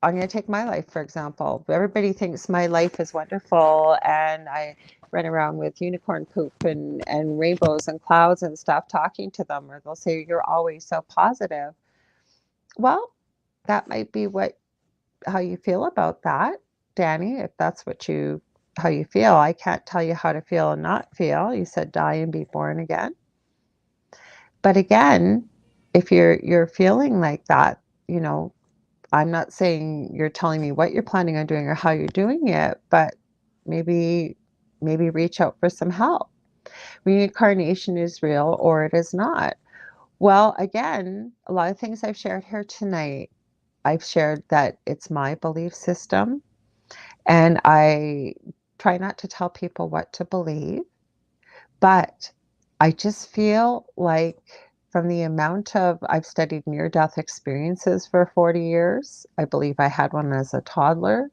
I'm going to take my life, for example. Everybody thinks my life is wonderful and I run around with unicorn poop and rainbows and clouds and stuff talking to them, or they'll say, you're always so positive. Well, that might be how you feel about that, Danny, if that's how you feel. I can't tell you how to feel and not feel. You said die and be born again. But again, if you're feeling like that, you know, I'm not saying you're telling me what you're planning on doing or how you're doing it, but maybe reach out for some help. Reincarnation is real or it is not. Well, again, a lot of things I've shared here tonight, I've shared that it's my belief system, and I try not to tell people what to believe, but I just feel like from the amount of I've studied near death experiences for 40 years, I believe I had one as a toddler,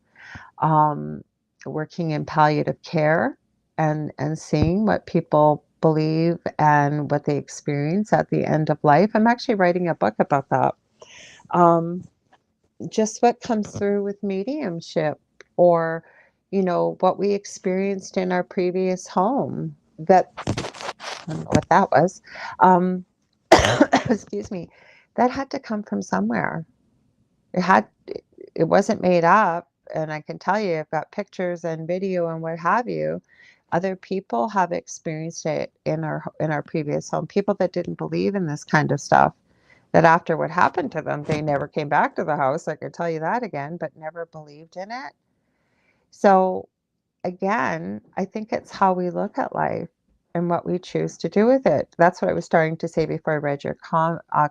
um, working in palliative care and seeing what people believe and what they experience at the end of life. I'm actually writing a book about that. Um, just what comes through with mediumship, or what we experienced in our previous home, that I don't know what that was. um excuse me, that had to come from somewhere. It wasn't made up, and I can tell you, I've got pictures and video and what have you. Other people have experienced it in our previous home, people that didn't believe in this kind of stuff, that after what happened to them, they never came back to the house. I could tell you that again, but never believed in it. So again, I think it's how we look at life and what we choose to do with it. That's what I was starting to say before I read your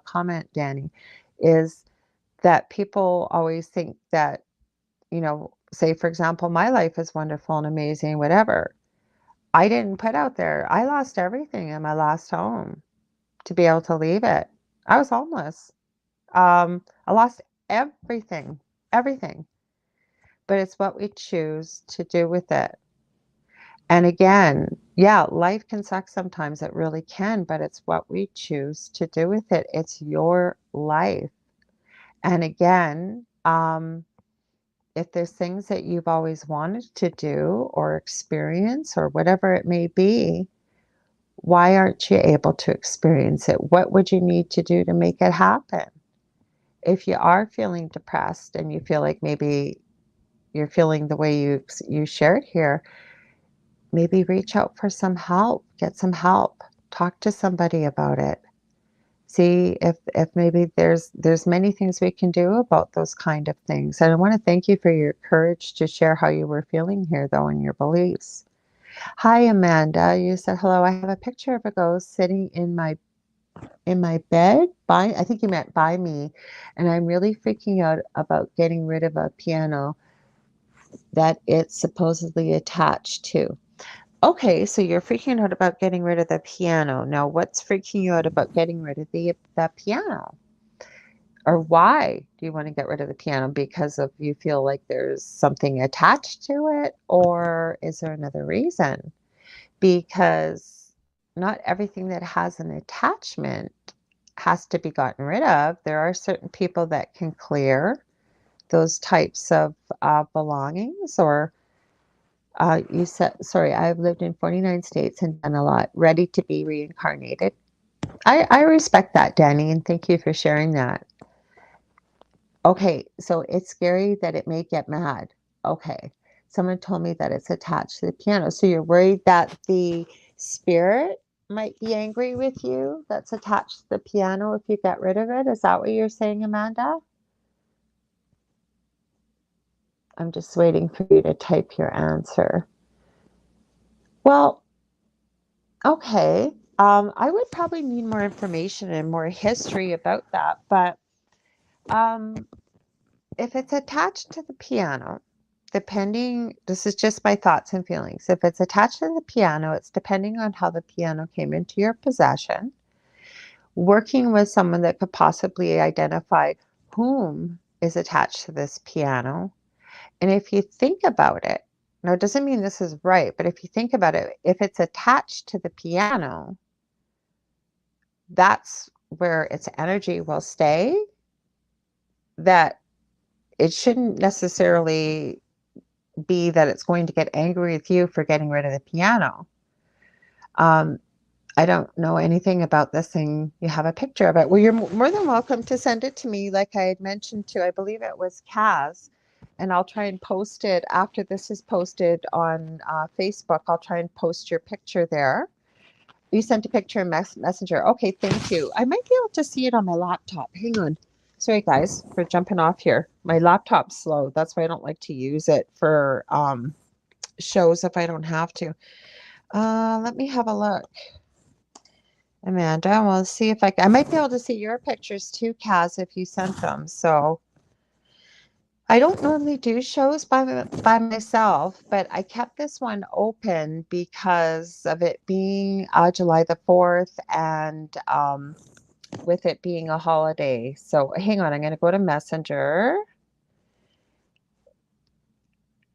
comment, Danny, is that people always think that, say, for example, my life is wonderful and amazing, whatever. I didn't put out there. I lost everything in my last home to be able to leave it. I was homeless. I lost everything, everything. But it's what we choose to do with it. And again, yeah, life can suck sometimes. It really can, but it's what we choose to do with it. It's your life. And again, if there's things that you've always wanted to do or experience or whatever it may be, why aren't you able to experience it? What would you need to do to make it happen? If you are feeling depressed and you feel like maybe you're feeling the way you shared here, maybe reach out for some help, get some help, talk to somebody about it. See if maybe there's many things we can do about those kind of things. And I want to thank you for your courage to share how you were feeling here, though, and your beliefs. Hi, Amanda. You said hello. I have a picture of a ghost sitting in my bed by, I think you meant by me, and I'm really freaking out about getting rid of a piano that it's supposedly attached to. Okay, so you're freaking out about getting rid of the piano. Now, what's freaking you out about getting rid of the piano? Or why do you want to get rid of the piano? Because of you feel like there's something attached to it, or is there another reason? Because not everything that has an attachment has to be gotten rid of. There are certain people that can clear those types of belongings, or you said, sorry, I've lived in 49 states and done a lot, ready to be reincarnated. I respect that, Danny, and thank you for sharing that. Okay, so it's scary that it may get mad. Okay, someone told me that it's attached to the piano. So you're worried that the spirit might be angry with you that's attached to the piano if you get rid of it? Is that what you're saying, Amanda? I'm just waiting for you to type your answer. Well, okay. I would probably need more information and more history about that, but um, if it's attached to the piano, this is just my thoughts and feelings. If it's attached to the piano, it's depending on how the piano came into your possession. Working with someone that could possibly identify whom is attached to this piano. And if you think about it, now it doesn't mean this is right, but if you think about it, if it's attached to the piano, that's where its energy will stay. That it shouldn't necessarily be that it's going to get angry with you for getting rid of the piano. I don't know anything about this thing. You have a picture of it. Well, you're more than welcome to send it to me, like I had mentioned to, I believe it was Kaz, and I'll try and post it after this is posted on Facebook. I'll try and post your picture there. You sent a picture in Messenger. Okay, thank you. I might be able to see it on my laptop. Hang on. Sorry, guys, for jumping off here. My laptop's slow. That's why I don't like to use it for shows if I don't have to. Let me have a look. Amanda, we'll see if I might be able to see your pictures too, Kaz, if you sent them. So I don't normally do shows by myself, but I kept this one open because of it being July the 4th and with it being a holiday. So hang on, I'm going to go to Messenger.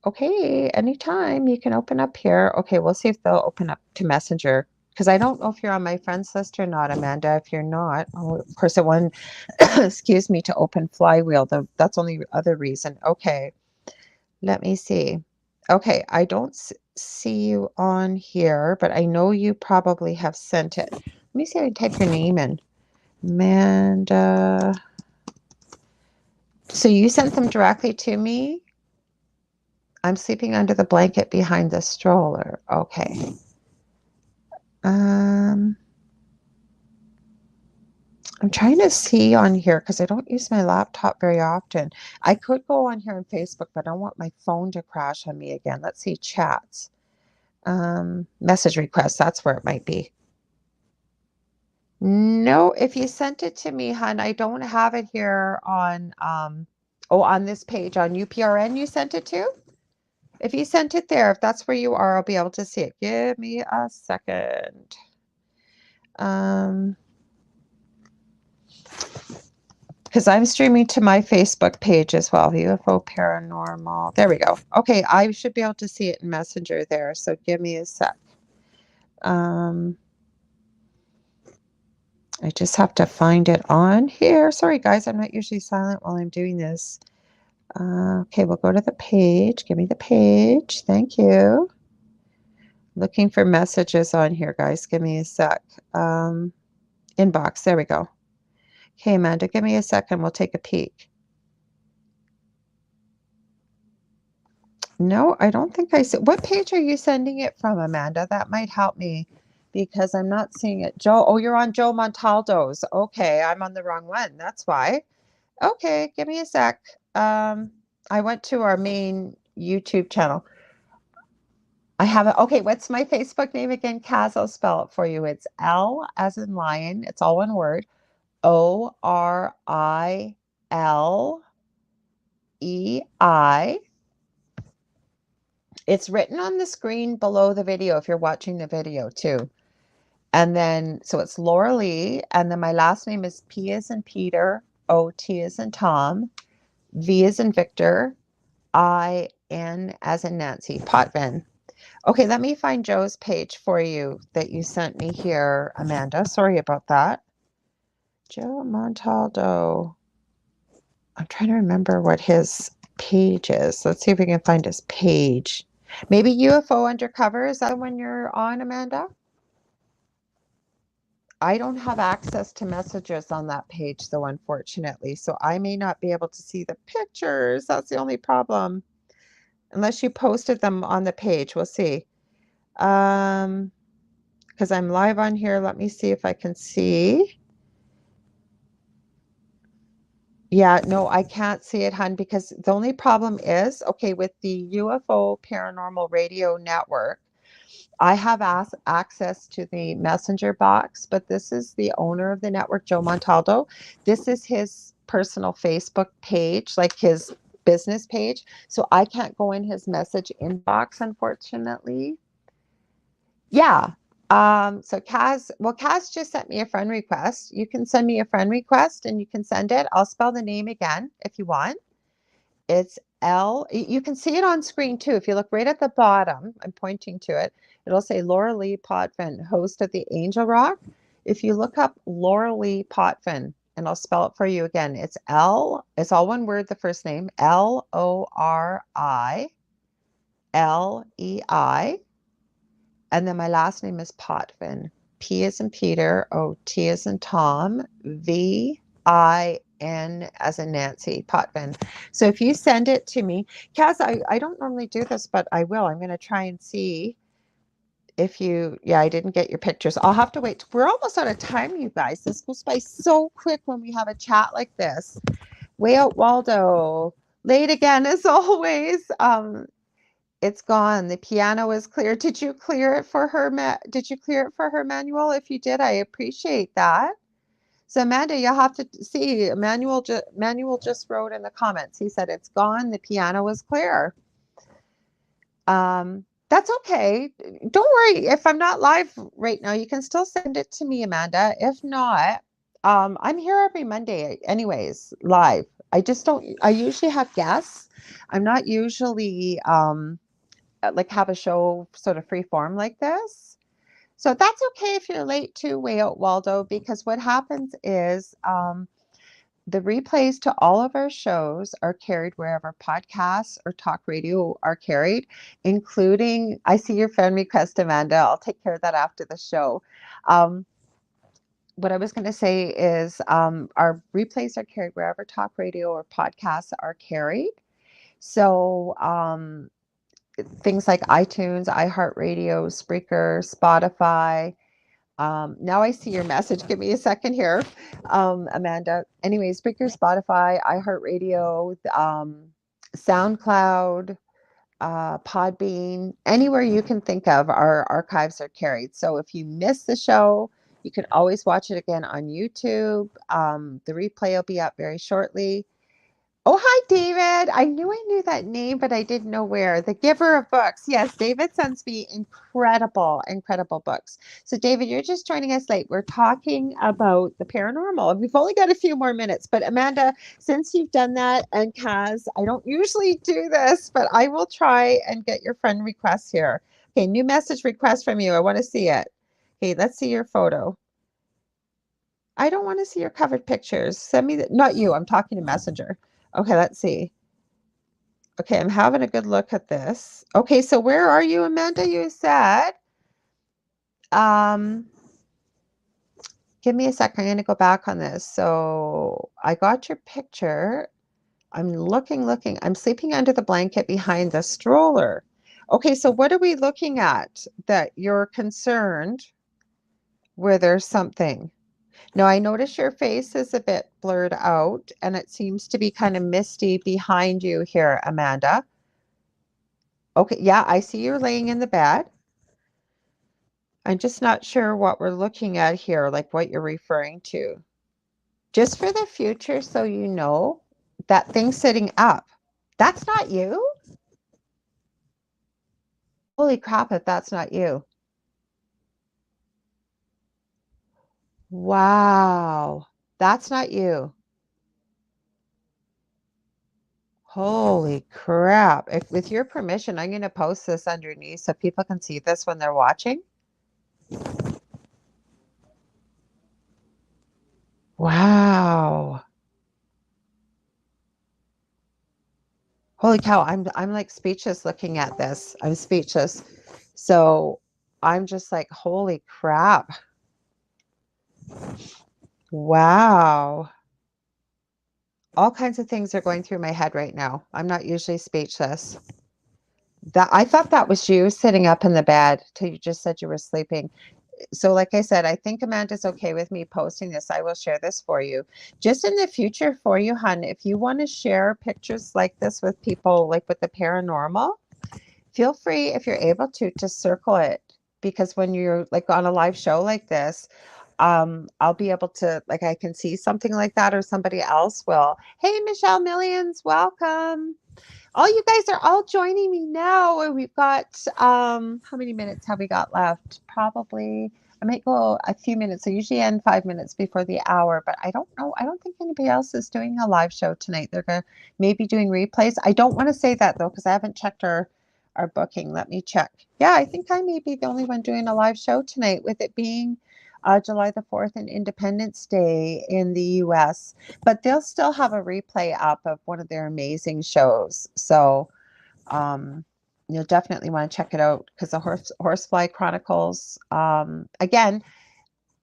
Okay, anytime you can open up here. Okay, we'll see if they'll open up to Messenger. Because I don't know if you're on my friends list or not, Amanda. If you're not, of course, it won, excuse me, to open Flywheel. That's only other reason. Okay, let me see. Okay, I don't see you on here, but I know you probably have sent it. Let me see if I can type your name in. Amanda. So you sent them directly to me? I'm sleeping under the blanket behind the stroller. Okay. I'm trying to see on here because I don't use my laptop very often. I could go on here on Facebook, but I don't want my phone to crash on me again. Let's see, chats. Message requests, that's where it might be. No, if you sent it to me, hon, I don't have it here on on this page on UPRN you sent it to? If you sent it there, if that's where you are, I'll be able to see it. Give me a second. Because I'm streaming to my Facebook page as well, UFO Paranormal. There we go. Okay, I should be able to see it in Messenger there, so give me a sec. I just have to find it on here. Sorry, guys, I'm not usually silent while I'm doing this. Okay, we'll go to the page. Give me the page. Thank you. Looking for messages on here, guys. Give me a sec. Inbox. There we go. Okay, Amanda, give me a second. We'll take a peek. No, I don't think I see. What page are you sending it from, Amanda? That might help me because I'm not seeing it. Joe, oh, you're on Joe Montaldo's. Okay, I'm on the wrong one. That's why. Okay, give me a sec. I went to our main YouTube channel. I have it. Okay, what's my Facebook name again? Kaz, I'll spell it for you. It's L as in lion. It's all one word. Orilei. It's written on the screen below the video if you're watching the video too. And then, so it's Lorilei, and then my last name is P as in Peter, O-T as in Tom, V as in Victor, I-N as in Nancy, Potvin. Okay, let me find Joe's page for you that you sent me here, Amanda. Sorry about that. Joe Montaldo. I'm trying to remember what his page is. Let's see if we can find his page. Maybe UFO Undercover. Is that the one you're on, Amanda? I don't have access to messages on that page, though, unfortunately. So I may not be able to see the pictures. That's the only problem. Unless you posted them on the page. We'll see. Because I'm live on here. Let me see if I can see. Yeah, no, I can't see it, hun, because the only problem is, okay, with the UFO Paranormal Radio Network, I have access to the messenger box, but this is the owner of the network, Joe Montaldo. This is his personal Facebook page, like his business page. So I can't go in his message inbox, unfortunately. Yeah. So Kaz just sent me a friend request. You can send me a friend request and you can send it. I'll spell the name again if you want. It's you can see it on screen too. If you look right at the bottom, I'm pointing to it. It'll say Lorilei Potvin, host of the Angel Rock. If you look up Lorilei Potvin, and I'll spell it for you again, it's all one word, the first name, Lorilei. And then my last name is Potvin. P as in Peter, O T as in Tom, VIN as in Nancy, Potvin. So if you send it to me, Kaz, I don't normally do this, but I will. I'm going to try and see if I didn't get your pictures. I'll have to wait. We're almost out of time, you guys. This goes by so quick when we have a chat like this. Way out, Waldo. Late again, as always. It's gone. The piano is clear. Did you clear it for her? Did you clear it for her, Manuel? If you did, I appreciate that. So Amanda, you'll have to see. Manuel just wrote in the comments. He said it's gone. The piano is clear. That's okay. Don't worry. If I'm not live right now, you can still send it to me, Amanda. If not, I'm here every Monday, anyways, live. I just don't. I usually have guests. I'm not usually like have a show sort of free form like this. So that's okay if you're late to Way Out Waldo, because what happens is the replays to all of our shows are carried wherever podcasts or talk radio are carried, including, I see your friend request, Amanda. I'll take care of that after the show. What I was going to say is our replays are carried wherever talk radio or podcasts are carried. So things like iTunes, iHeartRadio, Spreaker, Spotify. Now I see your message. Give me a second here, Amanda. Anyway, Spreaker, Spotify, iHeartRadio, SoundCloud, Podbean, anywhere you can think of, our archives are carried. So if you miss the show, you can always watch it again on YouTube. The replay will be up very shortly. Oh, hi, David. I knew that name, but I didn't know where. The giver of books. Yes, David sends me incredible books. So, David, you're just joining us late. We're talking about the paranormal. We've only got a few more minutes, but Amanda, since you've done that, and Kaz, I don't usually do this, but I will try and get your friend requests here. Okay, new message request from you. I want to see it. Okay, let's see your photo. I don't want to see your covered pictures. Send me not you. I'm talking to Messenger. Okay, let's see. Okay, I'm having a good look at this. Okay, so where are you, Amanda? You said, give me a second. I'm going to go back on this. So I got your picture. I'm looking. I'm sleeping under the blanket behind the stroller. Okay, so what are we looking at that you're concerned where there's something? Now, I notice your face is a bit blurred out and it seems to be kind of misty behind you here, Amanda. Okay, yeah, I see you're laying in the bed. I'm just not sure what we're looking at here, like what you're referring to. Just for the future, so you know, that thing sitting up, that's not you? Holy crap, if that's not you. Wow, that's not you. Holy crap. With your permission, I'm going to post this underneath so people can see this when they're watching. Wow. Holy cow, I'm like speechless looking at this. I'm speechless. So I'm just like, holy crap. Wow. All kinds of things are going through my head right now. I'm not usually speechless. That I thought that was you sitting up in the bed till you just said you were sleeping. So like I said, I think Amanda's okay with me posting this. I will share this for you. Just in the future for you, hun, if you want to share pictures like this with people, like with the paranormal, feel free if you're able to circle it, because when you're like on a live show like this, I'll be able to, like, I can see something like that or somebody else will. Hey, Michelle Millions, welcome. Oh, you guys are all joining me now. And we've got, how many minutes have we got left? Probably, I might go a few minutes. I usually end 5 minutes before the hour, but I don't know. I don't think anybody else is doing a live show tonight. They're going to maybe doing replays. I don't want to say that though, because I haven't checked our booking. Let me check. Yeah, I think I may be the only one doing a live show tonight, with it being July the 4th and Independence Day in the US. But they'll still have a replay up of one of their amazing shows. So you'll definitely want to check it out, because the Horsefly Chronicles, again,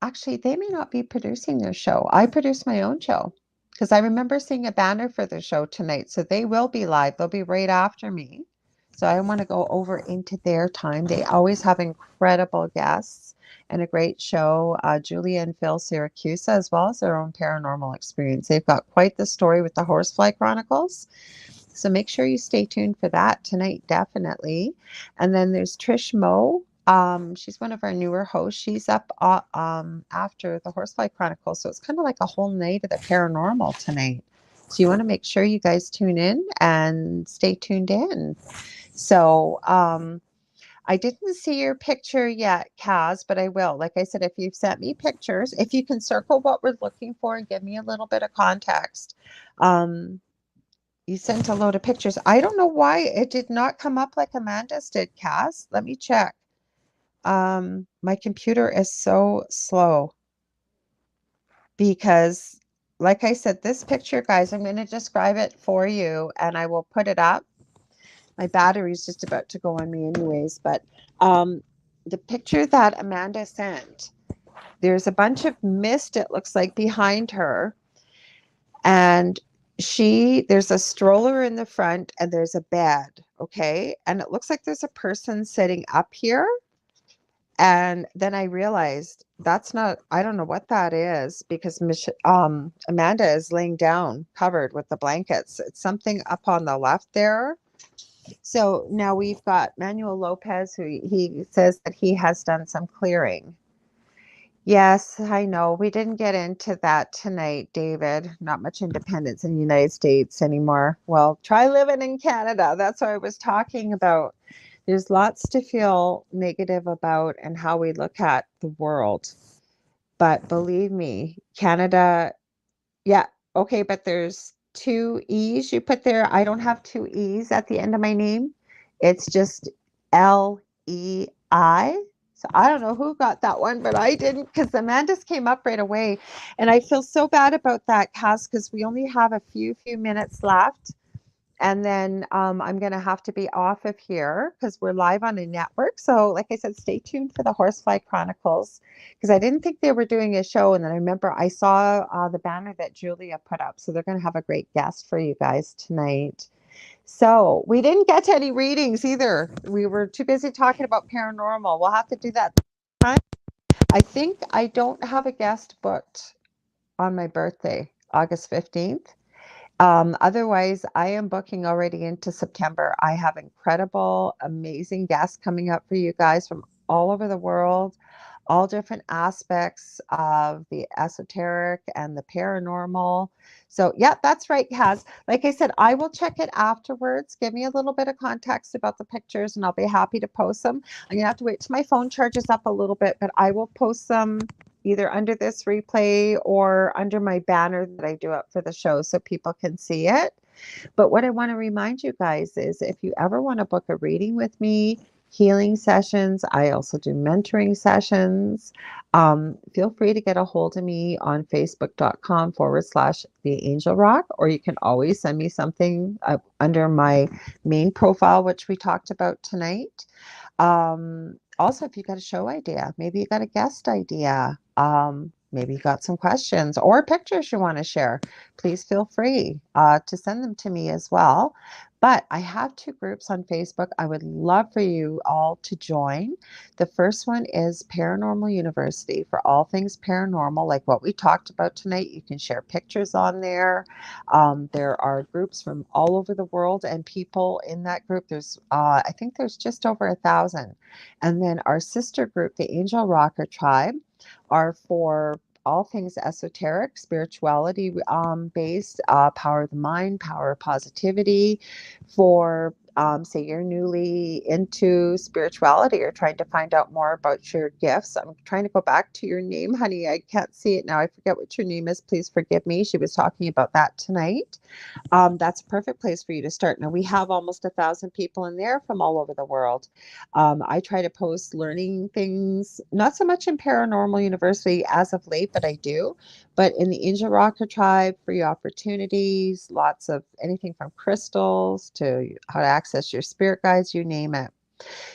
actually, they may not be producing their show. I produce my own show, because I remember seeing a banner for the show tonight. So they will be live. They'll be right after me. So I want to go over into their time. They always have incredible guests and a great show. Julia and Phil Syracuse, as well as their own paranormal experience. They've got quite the story with the Horsefly Chronicles. So make sure you stay tuned for that tonight, definitely. And then there's Trish Moe. She's one of our newer hosts. She's up after the Horsefly Chronicles. So it's kind of like a whole night of the paranormal tonight. So you want to make sure you guys tune in and stay tuned in. So I didn't see your picture yet, Kaz, but I will. Like I said, if you've sent me pictures, if you can circle what we're looking for and give me a little bit of context. You sent a load of pictures. I don't know why it did not come up like Amanda's did, Cass. Let me check. My computer is so slow because, like I said, this picture, guys, I'm going to describe it for you and I will put it up. My battery's just about to go on me anyways, but the picture that Amanda sent, there's a bunch of mist, it looks like, behind her. And there's a stroller in the front and there's a bed, okay? And it looks like there's a person sitting up here. And then I realized that's not, I don't know what that is, because Amanda is laying down covered with the blankets. It's something up on the left there. So now we've got Manuel Lopez, who he says that he has done some clearing. Yes, I know. We didn't get into that tonight, David. Not much independence in the United States anymore. Well, try living in Canada. That's what I was talking about. There's lots to feel negative about and how we look at the world. But believe me, Canada, yeah, okay, but there's two E's you put there. I don't have two E's at the end of my name. It's just Lei. So I don't know who got that one, but I didn't, because Amanda's came up right away. And I feel so bad about that, Cass, because we only have a few minutes left. And then I'm going to have to be off of here because we're live on a network. So like I said, stay tuned for the Horsefly Chronicles, because I didn't think they were doing a show. And then I remember I saw the banner that Julia put up. So they're going to have a great guest for you guys tonight. So we didn't get to any readings either. We were too busy talking about paranormal. We'll have to do that time. I think I don't have a guest booked on my birthday, August 15th. Otherwise, I am booking already into September. I have incredible, amazing guests coming up for you guys from all over the world, all different aspects of the esoteric and the paranormal. So, yeah, that's right, Kaz. Like I said, I will check it afterwards. Give me a little bit of context about the pictures, and I'll be happy to post them. I'm going to have to wait till my phone charges up a little bit, but I will post them either under this replay or under my banner that I do up for the show so people can see it. But what I want to remind you guys is, if you ever want to book a reading with me, healing sessions. I also do mentoring sessions. Feel free to get a hold of me on facebook.com/The Angel Rock, or you can always send me something under my main profile, which we talked about tonight. Also, if you got a show idea, maybe you got a guest idea, maybe you got some questions or pictures you want to share, please feel free to send them to me as well. But I have two groups on Facebook I would love for you all to join. The first one is Paranormal University for all things paranormal, like what we talked about tonight. You can share pictures on there. There are groups from all over the world and people in that group. I think there's just over 1,000. And then our sister group, the Angel Rocker Tribe, are for all things esoteric, spirituality based, power of the mind, power of positivity. For say you're newly into spirituality or trying to find out more about your gifts. I'm trying to go back to your name, honey. I can't see it now. I forget what your name is. Please forgive me. She was talking about that tonight. That's a perfect place for you to start. Now, we have almost 1,000 people in there from all over the world. I try to post learning things, not so much in Paranormal University as of late, but I do. But in the Angel Rocker Tribe, free opportunities, lots of anything from crystals to how to access your spirit guides, you name it.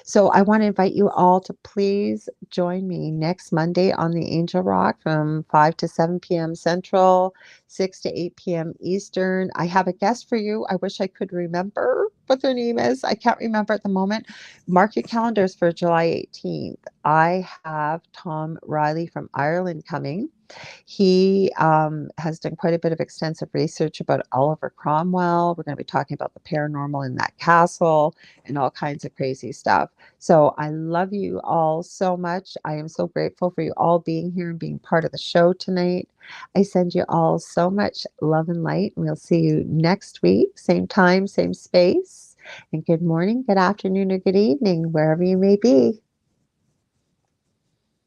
So I want to invite you all to please join me next Monday on the Angel Rock from 5 to 7 p.m. Central, 6 to 8 p.m. Eastern. I have a guest for you. I wish I could remember what their name is. I can't remember at the moment. Mark your calendars for July 18th. I have Tom Riley from Ireland coming. He has done quite a bit of extensive research about Oliver Cromwell. We're going to be talking about the paranormal in that castle and all kinds of crazy stuff. So I love you all so much. I am so grateful for you all being here and being part of the show tonight. I send you all so much love and light. And we'll see you next week, same time, same space. And good morning, good afternoon, or good evening, wherever you may be.